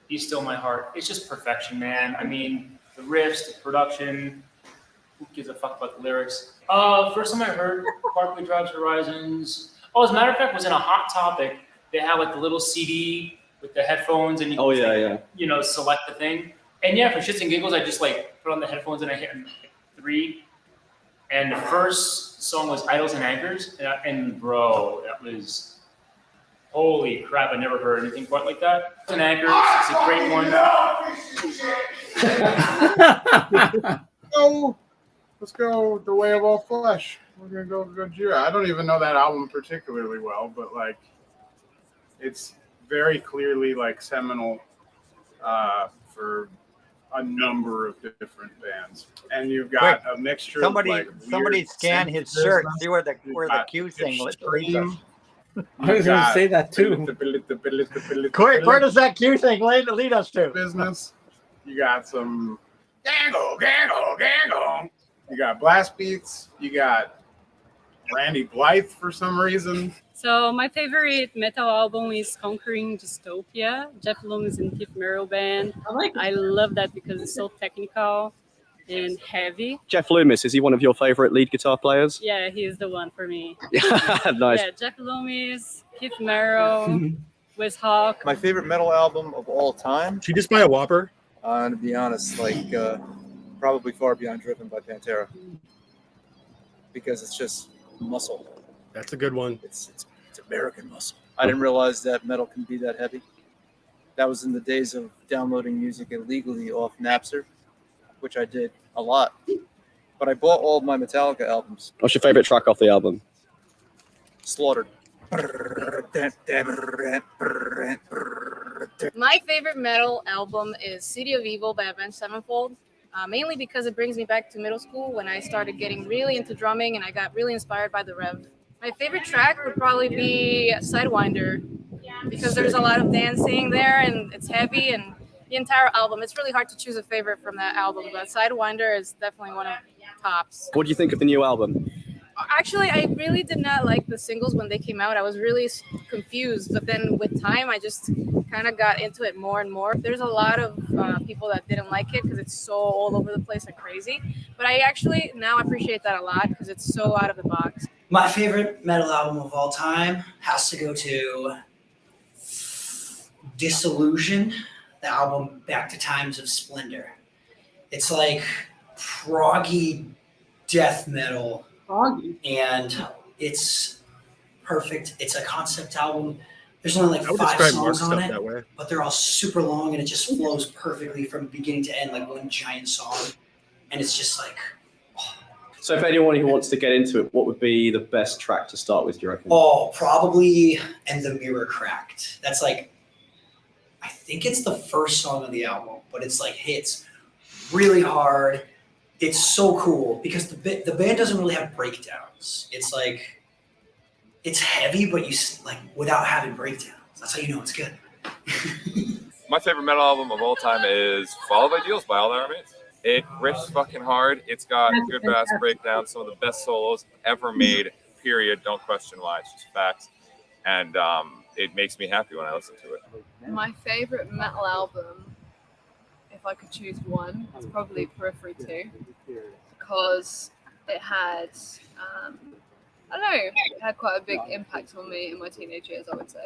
Be Still My Heart. It's just perfection, man. I mean, the riffs, the production, who gives a fuck about the lyrics? First time I heard Parkway Drive's Horizons, as a matter of fact, was in a Hot Topic. They had like the little CD with the headphones and you can select the thing. And yeah, for shits and giggles, I just like put on the headphones and I hit 3. And the first song was Idols and Anchors. And bro, that was, holy crap, I never heard anything quite like that. Idols and Anchors, it's a great one. Let's go The Way of All Flesh. We're going to go Gojira. I don't even know that album particularly well, but like, it's very clearly like seminal for a number of different bands, and you've got a mixture. Somebody scan his shirt, see where the Q thing leads us. I was going to say that too. Quick, where does that Q thing lead us to? Business. You got some gaggle. You got blast beats. You got Randy Blythe for some reason. So my favorite metal album is Conquering Dystopia. Jeff Loomis and Keith Merrill band. I love that because it's so technical and heavy. Jeff Loomis, is he one of your favorite lead guitar players? Yeah, he is the one for me. Nice. Yeah, Jeff Loomis, Keith Merrill, Wes Hawk. My favorite metal album of all time. Did you just buy a Whopper? To be honest, probably Far Beyond Driven by Pantera. Because it's just muscle. That's a good one. It's American muscle. I didn't realize that metal can be that heavy. That was in the days of downloading music illegally off Napster, which I did a lot. But I bought all of my Metallica albums. What's your favorite track off the album? Slaughtered. My favorite metal album is City of Evil by Avenged Sevenfold. Mainly because it brings me back to middle school when I started getting really into drumming and I got really inspired by the Rev. My favorite track would probably be Sidewinder because there's a lot of dancing there and it's heavy, and the entire album, it's really hard to choose a favorite from that album, but Sidewinder is definitely one of the tops. What do you think of the new album? Actually, I really did not like the singles when they came out. I was really confused, but then with time, I just kind of got into it more and more. There's a lot of people that didn't like it because it's so all over the place and crazy, but I actually now appreciate that a lot because it's so out of the box. My favorite metal album of all time has to go to Disillusion, the album Back to Times of Splendor. It's like proggy death metal. And it's perfect. It's a concept album. There's only like 5 songs on it, but they're all super long and it just flows perfectly from beginning to end, like one giant song. And it's just like, So if anyone who wants to get into it, what would be the best track to start with, do you reckon? probably And the Mirror Cracked. That's like, I think it's the first song on the album, but it's like hits really hard. It's so cool because the band doesn't really have breakdowns. It's like, it's heavy, but you like without having breakdowns. That's how you know it's good. My favorite metal album of all time is Followed by Deals by All That Remains. It riffs fucking hard. It's got good bass breakdowns, some of the best solos ever made, period. Don't question why, it's just facts. And it makes me happy when I listen to it. My favorite metal album, if I could choose one, it's probably Periphery 2, because it had I don't know, it had quite a big impact on me in my teenage years, I would say.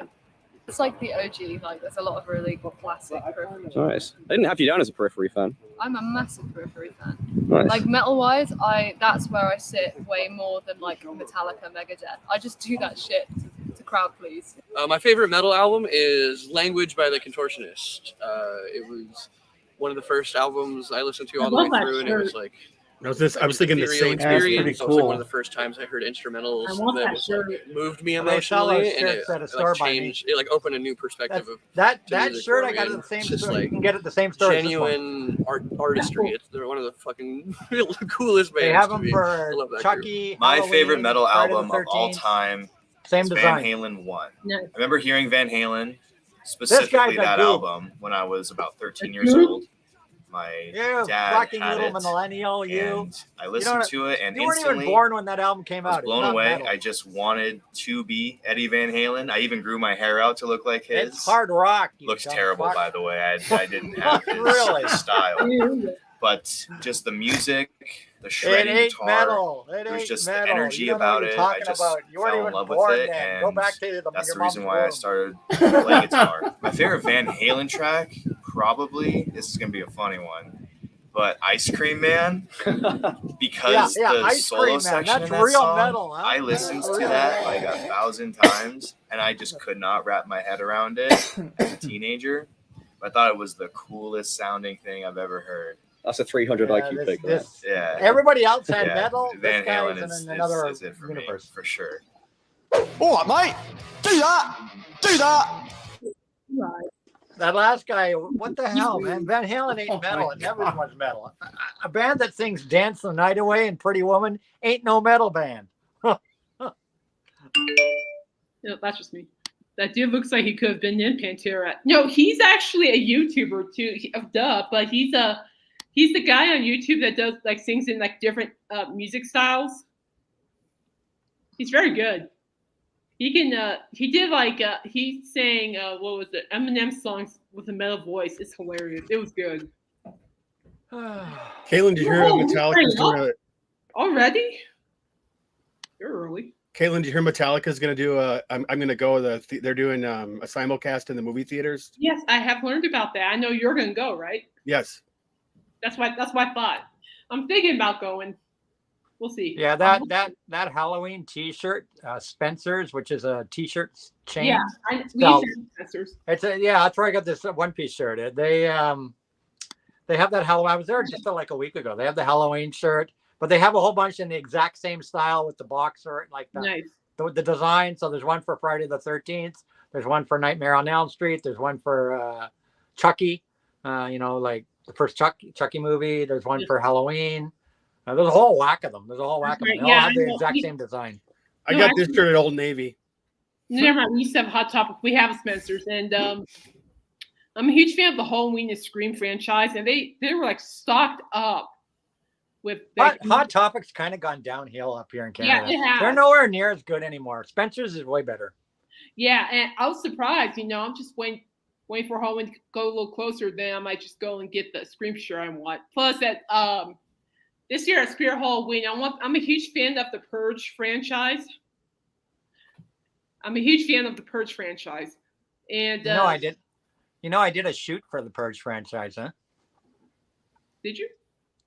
It's like the OG, like there's a lot of really classic Periphery. Nice. I didn't have you down as a Periphery fan. I'm a massive Periphery fan. Nice. Like metal-wise, that's where I sit way more than like Metallica, Megadeth. I just do that shit to crowd please. My favorite metal album is Language by the Contortionist. It was one of the first albums I listened to all the way through, and it was like I was thinking the same experience. thing. So it was like one of the first times I heard instrumentals that was like, moved me emotionally, and it like changed. It like opened a new perspective of that music shirt. for I me, got and at the same it's just store. like You can get it at the same store. genuine artistry. They're one of the fucking coolest bands. They have to them me. for I love that Chucky. group. My Halloween, favorite metal Friday the album of all 13th. time Same is design. Van Halen 1. Nice. I remember hearing Van Halen, guy's specifically a that goof. album, when I was about 13 years old. My You dad fucking had little it, millennial, you. and I listened to it, and you weren't instantly even born when that album came I was out. It's blown not away. metal. I just wanted to be Eddie Van Halen. I even grew my hair out to look like his. It's hard rock. You Looks dumb terrible, fuck. by the way. I didn't have his Really? style. But just the music, the It shredding ain't guitar, metal. It there was ain't just metal. the energy You don't know about what it. you're I talking just about. You weren't fell in even love with born it, then. Go and back to that's your the reason mom's why I room. started playing guitar. My favorite Van Halen track, probably, this is going to be a funny one, but Ice Cream Man, because Yeah, the Ice solo Cream Man. section That's in that real song, metal, huh? I listened That's to real that metal. like 1,000 times, and I just could not wrap my head around it as a teenager. I thought it was the coolest sounding thing I've ever heard. That's a 300 IQ pick. Yeah. Everybody else had Yeah, metal. Van This Halen guy's is in another is it for universe. me, for sure. All right, mate. Do that. Do that. That last guy, what the hell, man? Van Halen ain't Oh metal. my It never was metal. A band that sings "Dance the Night Away" and "Pretty Woman" ain't no metal band. No, that's just me. That dude looks like he could have been in Pantera. No, he's actually a YouTuber too. Duh, but he's the guy on YouTube that does like sings in like different music styles. He's very good. He can. He did like he sang what was it? Eminem songs with a metal voice. It's hilarious. It was good. Caitlin, did you hear Metallica's doing a? Already? You're early. Caitlin, did you hear Metallica's going to do a? I'm going to go. They're doing a simulcast in the movie theaters. Yes, I have learned about that. I know you're going to go, right? Yes. That's my thought. I'm thinking about going. We'll see. Yeah, that Halloween T-shirt, Spencer's, which is a T-shirt chain. Yeah, we sells- used to have Spencer's. That's where I got this one-piece shirt. They have that Halloween. I was there just like a week ago. They have the Halloween shirt, but they have a whole bunch in the exact same style with the boxer, like the design. So there's one for Friday the 13th. There's one for Nightmare on Elm Street. There's one for Chucky. Like the first Chucky movie. There's one for Halloween. There's a whole whack of them. They all have the exact same design. I got this shirt at Old Navy. Never mind. We used to have Hot Topic. We have Spencer's, and I'm a huge fan of the Halloween and Scream franchise, and they were like stocked up with Hot Topic's kind of gone downhill up here in Canada. Yeah, it has. They're nowhere near as good anymore. Spencer's is way better. Yeah, and I was surprised. I'm just waiting for Halloween to go a little closer. Then I might just go and get the Scream shirt I want. Plus, that this year at Spirit Halloween, I'm a huge fan of the Purge franchise. And I did. I did a shoot for the Purge franchise, huh? Did you?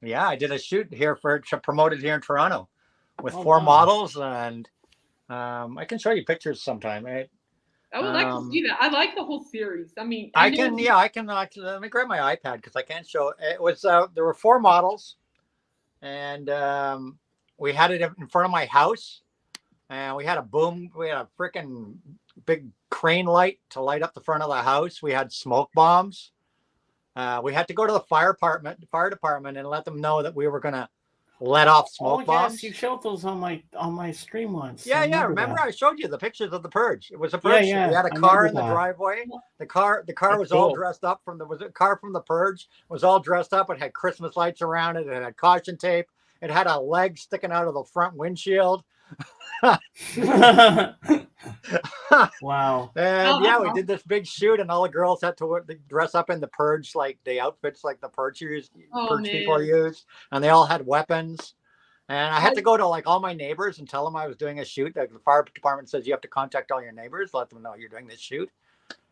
Yeah, I did a shoot here to promote it here in Toronto with 4 wow. models, and I can show you pictures sometime. Right? I would like to see that. I like the whole series. I mean, I can actually, let me grab my iPad because I can't show. It was there were 4 models, and we had it in front of my house, and we had a freaking big crane light to light up the front of the house. We had smoke bombs. We had to go to the fire department and let them know that we were going to let off smoke bombs. Yes, you showed those on my stream once. Yeah, remember I showed you the pictures of the Purge. It was a Purge. Yeah, We had a I car in remember the that. driveway. The car was all dressed up from the car from the Purge. It was all dressed up. It had Christmas lights around it. It had caution tape. It had a leg sticking out of the front windshield. Wow. And we did this big shoot, and all the girls had to dress up in the Purge, like the outfits like the Purge people use, and they all had weapons. And I had to go to like all my neighbors and tell them I was doing a shoot. The fire department says you have to contact all your neighbors, let them know you're doing this shoot.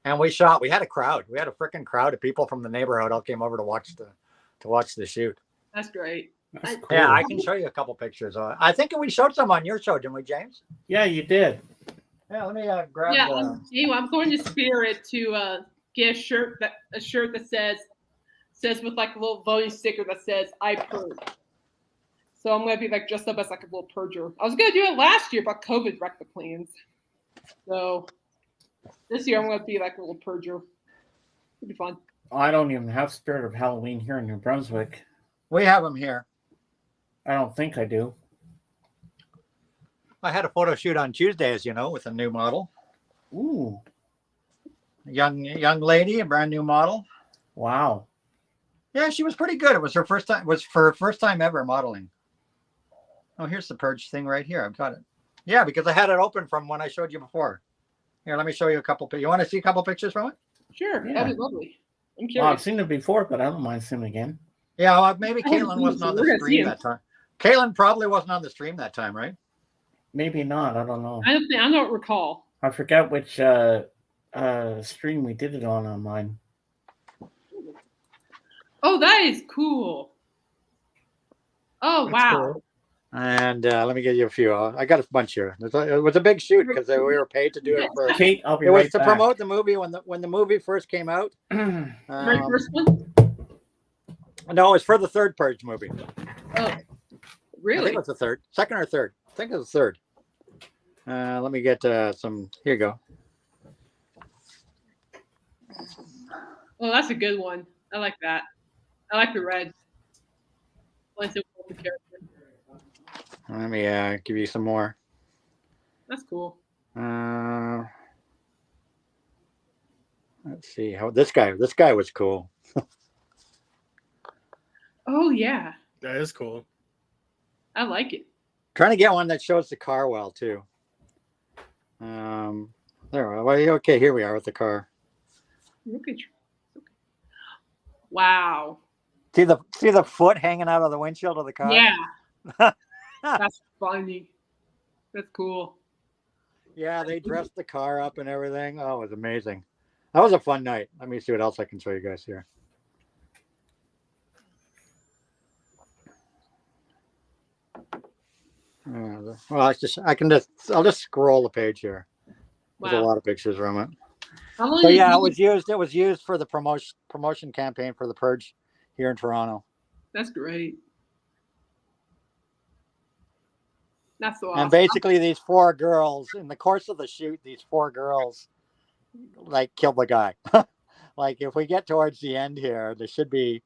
And we shot. We had a crowd. We had a freaking crowd of people from the neighborhood all came over to watch the shoot. That's great. That's cool. Yeah, I can show you a couple pictures. I think we showed some on your show, didn't we, James? Yeah, you did. Yeah, let me grab. Yeah, I'm going to Spirit to get a shirt that says with like a little voting sticker that says "I purge." So I'm gonna be like dressed up as like a little purger. I was gonna do it last year, but COVID wrecked the plans. So this year I'm gonna be like a little purger. It'll be fun. I don't even have Spirit of Halloween here in New Brunswick. We have them here. I don't think I do. I had a photo shoot on Tuesday, as you know, with a new model. Ooh. A young lady, a brand new model. Wow. Yeah, she was pretty good. It was her first time. Was for her first time ever modeling. Oh, here's the purge thing right here. I've got it. Yeah, because I had it open from when I showed you before. Here, let me show you a couple. You want to see a couple pictures from it? Sure, Yeah. that'd be lovely. I'm curious. Well, I've seen it before, but I don't mind seeing it again. Yeah, well, maybe I haven't Caitlin seen wasn't it, on so we're the gonna see stream him. that time. Caitlin probably wasn't on the stream that time, right? Maybe not. I don't know. I don't recall. I forgot which stream we did it on mine. Oh, that is cool. Oh, That's wow. cool. And let me get you a few. I got a bunch here. It was a big shoot because we were paid to do it for. Kate, I'll be it was right to back. promote the movie when the movie first came out. Very first one? No, it was for the third Purge movie. Oh, I really? think it was the third, second or third. I think it was the third. Let me get some. Here you go. Oh, that's a good one. I like that. I like the red. Blends in with the character. Let me give you some more. That's cool. Let's see how this guy was cool. Oh, yeah. That is cool. I like it. Trying to get one that shows the car well too. There. Well, okay, here we are with the car. Look at you. Wow. See the foot hanging out of the windshield of the car? Yeah. That's funny. That's cool. Yeah, they dressed the car up and everything. Oh, it was amazing. That was a fun night. Let me see what else I can show you guys here. Well, I'll just scroll the page here. There's a lot of pictures from it. So yeah, it was used for the promotion campaign for the Purge here in Toronto. That's great. That's so awesome. And basically, these four girls, in the course of the shoot, these four girls like killed the guy. Like if we get towards the end here, there should be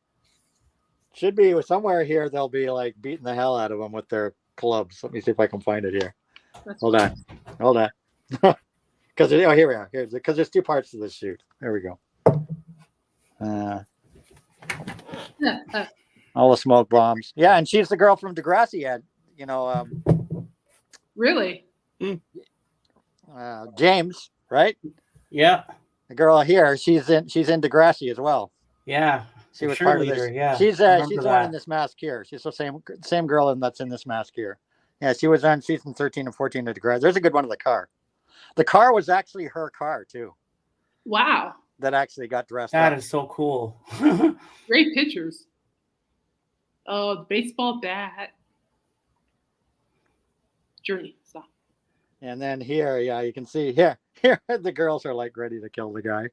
somewhere here. They'll be like beating the hell out of them with their clubs. Let me see if I can find it here. Hold on. Because here we are. Because there's two parts to the shoot. There we go. All the smoke bombs. Yeah, and she's the girl from Degrassi. Really? James, right? Yeah. The girl here, she's in Degrassi as well. Yeah. She was part of this. Yeah. She's the one in this mask here. She's the same girl that's in this mask here. Yeah, she was on season 13 and 14 of Degrassi. There's a good one of the car. The car was actually her car too. Wow. That actually got dressed up. That is so cool. Great pictures. Oh, the baseball bat. Journey. Stop. And then here, yeah, you can see here the girls are like ready to kill the guy.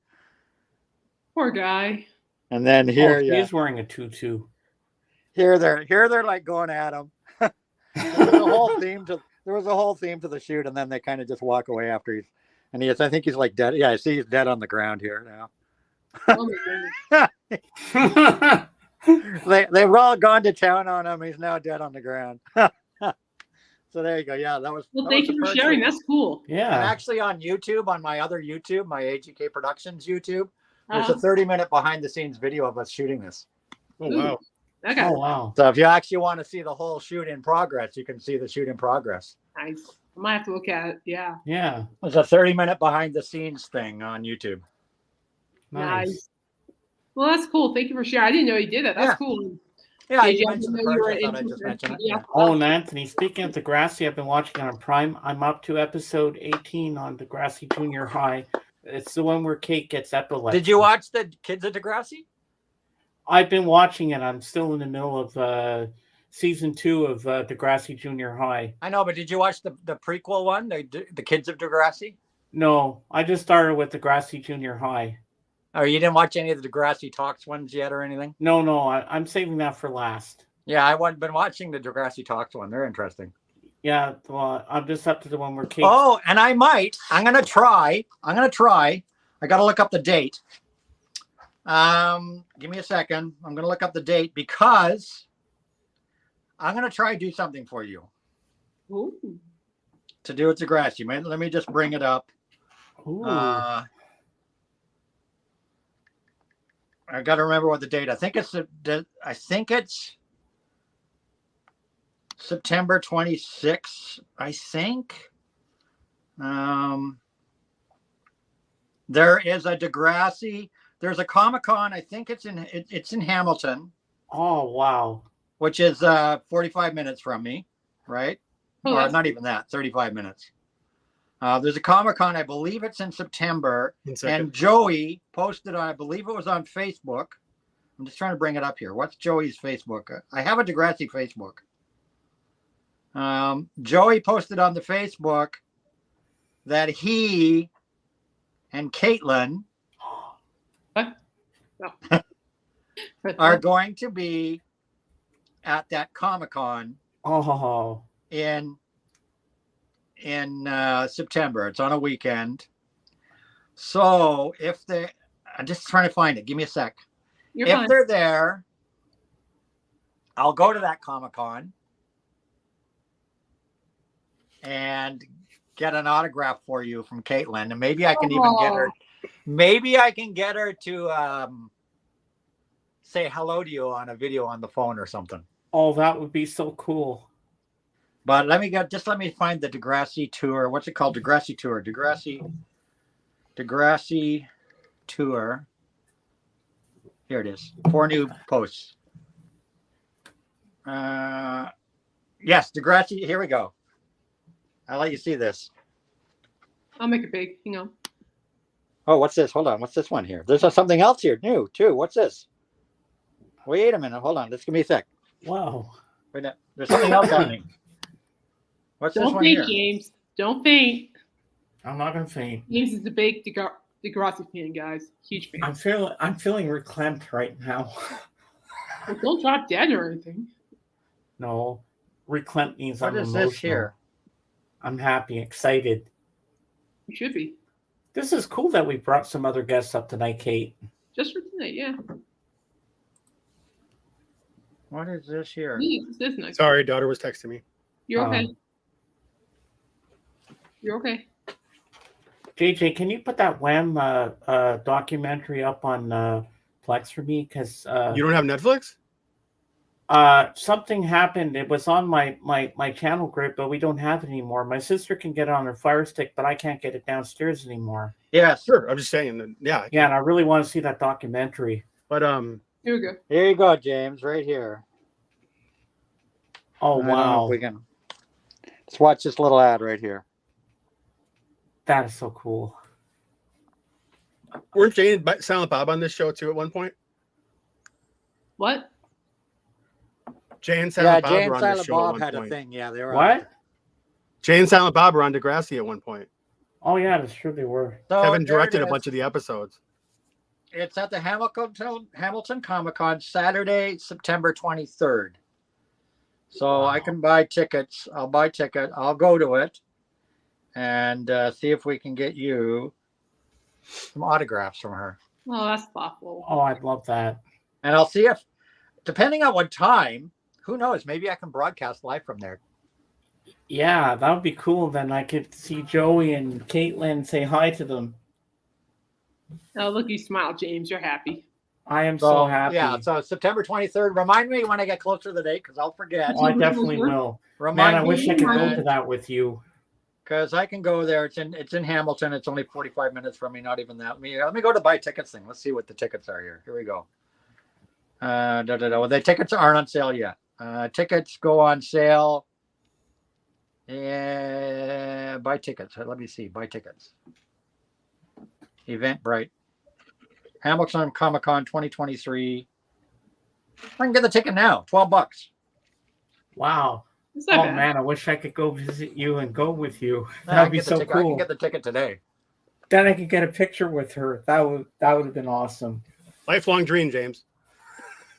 Poor guy. And then here, he's wearing a tutu. Here they're like going at him. There was a whole theme to the shoot, and then they kind of just walk away after I think he's like dead. Yeah, I see he's dead on the ground here now. Oh, They've all gone to town on him. He's now dead on the ground. So there you go. Yeah, that was. Well, thank you for sharing. That's cool. Yeah. And actually on YouTube, on my other YouTube, my AGK Productions YouTube, there's a 30-minute behind-the-scenes video of us shooting this. Oh wow. Okay. Oh wow. So if you actually want to see the whole shoot in progress, you can see the shoot in progress. Nice. I might have to look at it. Yeah. Yeah. It's a 30-minute behind-the-scenes thing on YouTube. Nice. Well, that's cool. Thank you for sharing. I didn't know you did that. That's cool. Yeah, Did you mentioned the know you were purge. I thought I'd into just the- mention it. yeah. Oh, and Anthony, speaking of Degrassi, I've been watching it on Prime. I'm up to episode 18 on Degrassi Junior High. It's the one where Kate gets epilepsy. Did you watch the Kids of Degrassi? I've been watching it. I'm still in the middle of season 2 of Degrassi Junior High. I know, but did you watch the prequel one, the Kids of Degrassi? No, I just started with Degrassi Junior High. Oh, you didn't watch any of the Degrassi Talks ones yet or anything? No, I'm saving that for last. Yeah, I've been watching the Degrassi Talks one. They're interesting. Yeah, well, I'm just up to the one where Kate. Oh, and I'm gonna try. I gotta look up the date. Give me a second. I'm gonna look up the date because I'm gonna try to do something for you. Ooh. To do with Degrassi. Let me just bring it up. Ooh. I got to remember what the date. I think it's September 26th. I think. There is a Degrassi. There's a Comic-Con. I think it's in Hamilton. Oh wow! Which is 45 minutes from me, right? Oh, Or not even that. 35 minutes. There's a Comic-Con, I believe it's in September, and Joey posted on, I believe it was on Facebook. I'm just trying to bring it up here. What's Joey's Facebook? I have a Degrassi Facebook. Joey posted on the Facebook that he and Caitlin are going to be at that Comic-Con in September. It's on a weekend. So I'm just trying to find it. Give me a sec. You're if fine. they're there, I'll go to that Comic-Con and get an autograph for you from Caitlin. And maybe I can even get her. Maybe I can get her to say hello to you on a video on the phone or something. Oh, that would be so cool. But let me find the Degrassi tour. What's it called? Degrassi tour. Degrassi tour. Here it is. 4 new posts. Yes, Degrassi. Here we go. I'll let you see this. I'll make it big. Hang on. Oh, what's this? Hold on. What's this one here? There's something else here new too. What's this? Wait a minute. Hold on. Let's give me a sec. Wow. Wait, there's something else happening. What's this one here? Don't faint, James. Don't faint. I'm not gonna faint. James is a big Degrassi fan, guys. Huge fan. I'm feeling reclamped right now. Well, don't drop dead or anything. No, reclamped means What I'm is emotional. this here? I'm happy, excited. You should be. This is cool that we brought some other guests up tonight, Kate. Just for tonight, yeah. What is this here? This is nice. Sorry, daughter was texting me. You're okay. You're okay. JJ, can you put that Wham documentary up on Plex for me? Because you don't have Netflix? Something happened. It was on my channel group, but we don't have it anymore. My sister can get it on her Fire Stick, but I can't get it downstairs anymore. Yeah, sure. I'm just saying that. Yeah. Yeah, and I really want to see that documentary. But here we go. Here you go, James. Right here. Oh I don't know wow! if we can. Let's watch this little ad right here. That is so cool. Weren't Jane and Silent Bob on this show too at one point? What? Jay and Silent Bob Jay and were on Silent this show Bob at had one a point. thing. Yeah, they were. What? Jay and Silent Bob were on Degrassi at one point. Oh yeah, that's true. They were. So Kevin there directed it a is. bunch of the episodes. It's at the Hamilton Comic-Con, Saturday, September 23rd. So I can buy tickets. I'll buy ticket. I'll go to it and see if we can get you some autographs from her. Oh, that's thoughtful. Oh, I'd love that. And I'll see if, depending on what time, who knows, maybe I can broadcast live from there. Yeah, that would be cool. Then I could see Joey and Caitlin, say hi to them. Oh, look, you smile, James. You're happy. I am so happy. Yeah, so September 23rd. Remind me when I get closer to the date because I'll forget. Oh, I definitely will. Remind Man, I me wish I could go to that with you. because I can go there. It's in Hamilton. It's only 45 minutes from me. Not even that. Let me go to buy tickets thing. Let's see what the tickets are here. Here we go. Well, the tickets aren't on sale yet. Tickets go on sale. Buy tickets. Let me see. Buy tickets. Eventbrite. Hamilton Comic Con 2023. I can get the ticket now. $12. Wow. not Oh bad. man, I wish I could go visit you and go with you. I That'd can be get the so ticket. I can cool. get the ticket today. Then I could get a picture with her. That would have been awesome. Lifelong dream, James.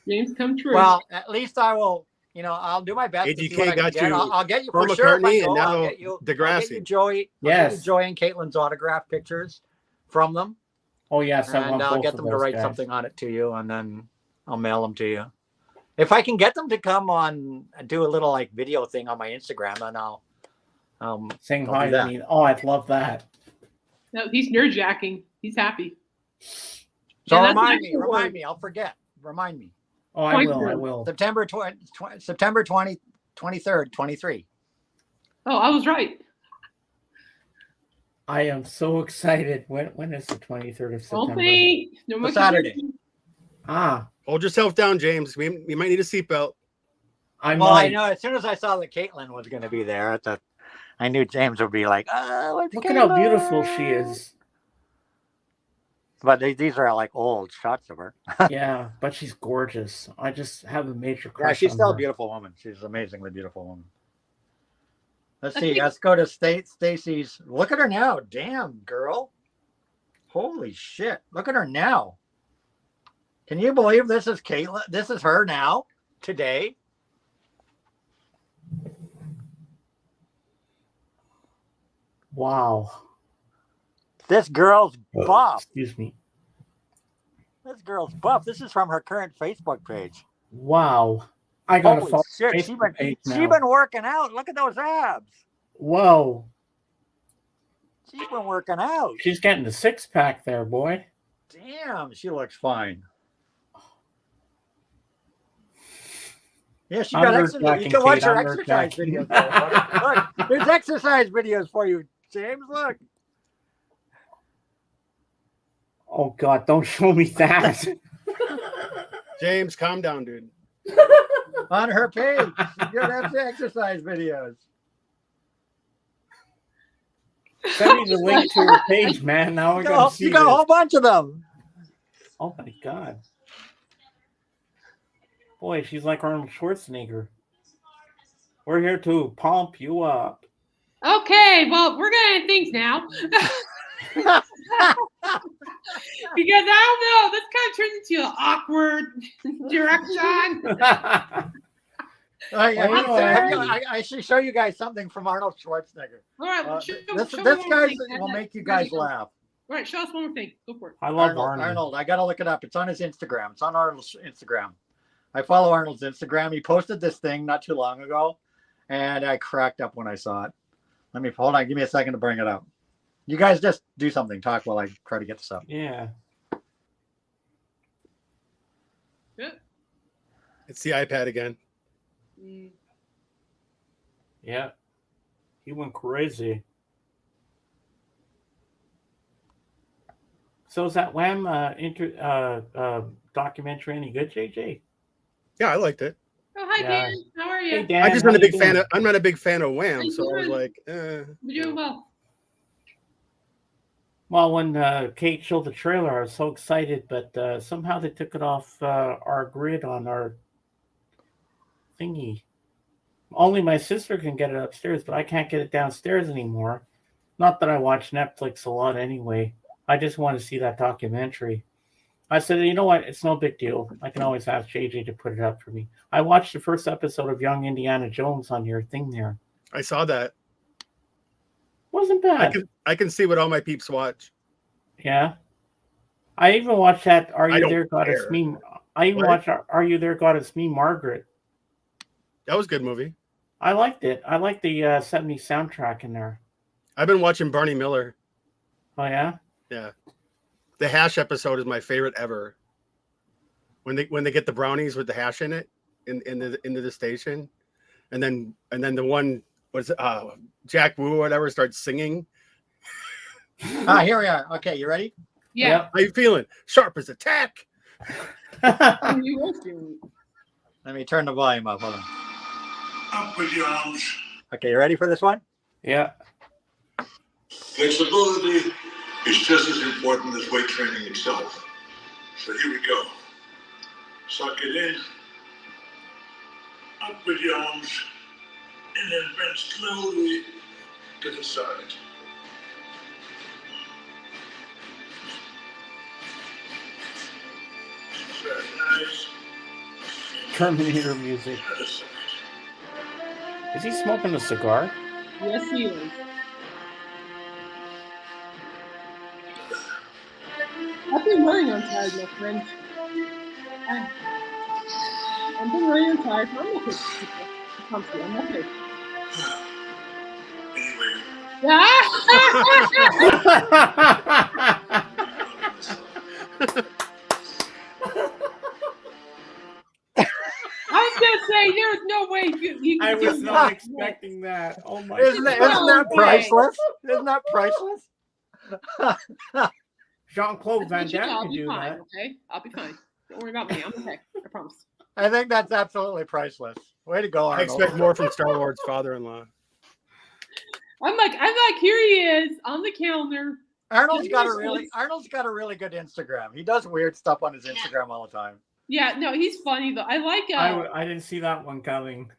Dreams come true. Well, at least I will. I'll do my best to see what I AGK can got get. you I'll get you Paul for sure. If I McCartney go, and I'll now get you Degrassi. Joey. I'll Yes. get you Joey and Caitlin's autograph pictures from them. Oh yes, I And want I'll both get of them to those write guys. something on it to you, and then I'll mail them to you. If I can get them to come on and do a little like video thing on my Instagram, then I'll Saying I'll hi do to that. me. Oh, I'd love that. No, he's nerdjacking. He's happy. So And that's remind an me. actual Remind word. me. I'll forget. Remind me. Oh, I will. I will. September 23rd, 23. Oh, I was right. I am so excited. When is the 23rd of September? Don't think. No more Saturday. Ah, Hold yourself down, James. We might need a seatbelt. I Well, I might. know. As soon as I saw that Caitlin was going to be there, I knew James would be like, "Oh, it's Look at how Caitlin." beautiful she is. But these are like old shots of her. Yeah, but she's gorgeous. I just have a major crush Yeah, she's on still a her. beautiful woman. She's an amazingly beautiful woman. Let's I see. think- Let's go to Stacy's. Look at her now. Damn, girl. Holy shit. Look at her now. Can you believe this is Caitlin? This is her now, today. Wow. This girl's buff. Excuse me. This girl's buff. This is from her current Facebook page. Wow. I gotta Holy follow shit. her She Facebook page been now. working out. Look at those abs. Whoa. She's been working out. She's getting the six-pack there, boy. Damn, she looks fine. Yeah, she I'm got exercise. You nerdjacking, can watch Kate, her I'm exercise nerdjacking. videos. There. Look, there's exercise videos for you, James. Look. Oh God, don't show me that. James, calm down, dude. On her page, she's got exercise videos. Send me the link to her page, man. Now I gotta see You got a this. whole bunch of them. Oh my God. Boy, she's like Arnold Schwarzenegger. We're here to pump you up. Okay, well, we're gonna end things now. Because I don't know, this kind of turns into an awkward direction. I should show you guys something from Arnold Schwarzenegger. All right, This show me this one guy thing. will make you guys laugh. All right, show us one more thing. Go for it. I love Arnold. I gotta look it up. It's on his Instagram. It's on Arnold's Instagram. I follow Arnold's Instagram. He posted this thing not too long ago, and I cracked up when I saw it. Let me hold on. Give me a second to bring it up. You guys just do something. Talk while I try to get this up. Yeah. It's the iPad again. Yeah. He went crazy. So is that Wham documentary any good, JJ? Yeah, I liked it. Oh, hi, Yeah. Dan. How are you? Hey, Dan. I just how not a you big fan doing? of. I'm not a big fan of Wham, Hey, so I was good. like, You're doing well. Well, when Kate showed the trailer, I was so excited, but somehow they took it off our grid on our thingy. Only my sister can get it upstairs, but I can't get it downstairs anymore. Not that I watch Netflix a lot anyway. I just want to see that documentary. I said, you know what? It's no big deal. I can always ask JJ to put it up for me. I watched the first episode of Young Indiana Jones on your thing there. I saw that. Wasn't bad. I can see what all my peeps watch. Yeah. I even watched that Are I You don't There, God It's care. Me. I even What? watched Are You There, God It's Me, Margaret. That was a good movie. I liked it. I liked the 70s soundtrack in there. I've been watching Barney Miller. Oh, yeah? Yeah. The hash episode is my favorite ever. When they get the brownies with the hash in it into the station, and then the one was Jack Wu or whatever starts singing. Here we are. Okay, you ready? Yeah. How you feeling? Sharp as a tack. He was doing it. Let me turn the volume up. Hold on. Up with your arms. Okay, you ready for this one? Yeah. Flexibility is just as important as weight training itself. So here we go. Suck it in. Up with your arms. And then bend slowly to the side. Very nice. Terminator music. Is he smoking a cigar? Yes, he is. I've been running on tired, my friend. I've been running on tired. I'm okay. I'm okay. Anyway. I was gonna say there's no way you I was not expecting that. Oh my Isn't that priceless? Isn't that priceless? Jean-Claude Van Damme Damme I'll can be do fine, that. okay? I'll be fine. Don't worry about me. I'm okay. I promise. I think that's absolutely priceless. Way to go, I Arnold. expect more from Star Lord's father-in-law. I'm like, here he is on the calendar. Arnold's got a really good Instagram. He does weird stuff on his Instagram all the time. Yeah, no, he's funny though. I like. I didn't see that one coming.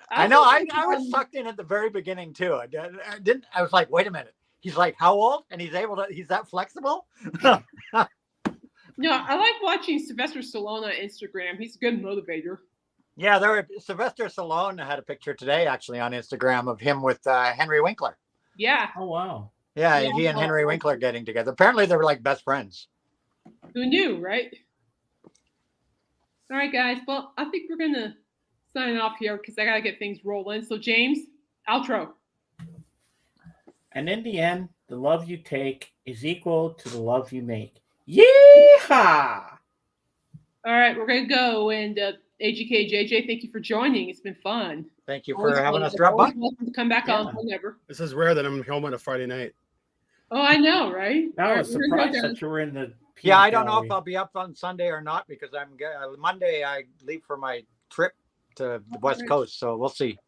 I know. I was sucked in at the very beginning too. I didn't. I was like, wait a minute. He's like, how old? And he's that flexible? No, I like watching Sylvester Stallone on Instagram. He's a good motivator. Yeah, Sylvester Stallone had a picture today actually on Instagram of him with Henry Winkler. Yeah. Oh wow. Yeah, he and Henry Winkler getting together. Apparently they were like best friends. Who knew, right? All right, guys. Well, I think we're gonna sign off here because I gotta get things rolling. So, James, outro. And in the end, the love you take is equal to the love you make. Yeehaw! All right, we're gonna go and AGK JJ, thank you for joining. It's been fun. Thank you for having us drop by. Welcome to come back on whenever. This is rare that I'm home on a Friday night. Oh, I know, right? I was surprised that you were in the. Yeah, I don't know if I'll be up on Sunday or not because Monday I leave for my trip to the West Coast, so we'll see.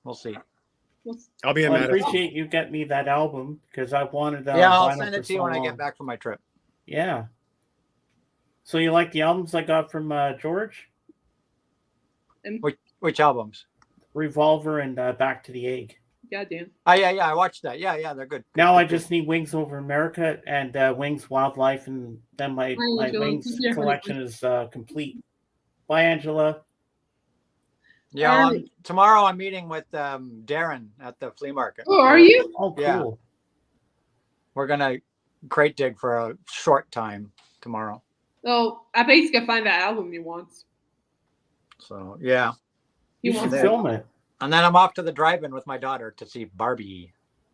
I'll be in. I appreciate you get me that album because I wanted. Yeah, I'll send it to you when I get back from my trip. Yeah. So you like the albums I got from George? Which albums? Revolver and Back to the Egg. Goddamn. Oh yeah, I watched that. Yeah, they're good. Now I just need Wings Over America and Wings Wildlife, and then my Wings collection is complete. Bye, Angela. Yeah, tomorrow I'm meeting with Darren at the flea market. Oh, are you? Oh, cool. Yeah. We're gonna crate dig for a short time tomorrow. Oh, I bet he's gonna find that album he wants. So yeah, you should film it. And then I'm off to the drive-in with my daughter to see Barbie.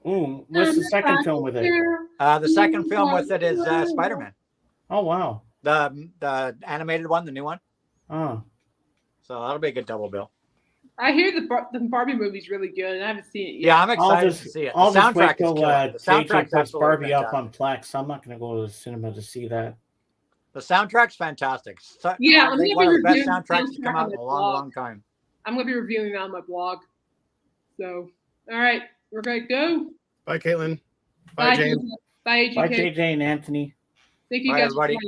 Ooh, what's the second film with it? The second film with it is Spider-Man. Oh wow, the animated one, the new one. Oh, so that'll be a good double bill. I hear the Barbie movie's really good, and I haven't seen it yet. Yeah, I'm excited to see it. The soundtrack is killer. The soundtrack's puts Barbie fantastic. up on Plex. I'm not going to go to the cinema to see that. The soundtrack's fantastic. Yeah, I think one of the best soundtracks to come out in a long time. I'm going to be reviewing that on my blog. So, all right, we're going to go. Bye, Caitlin. Bye, James. Bye, AGK. Bye, JJ and Anthony. Thank you Bye, guys everybody. for joining.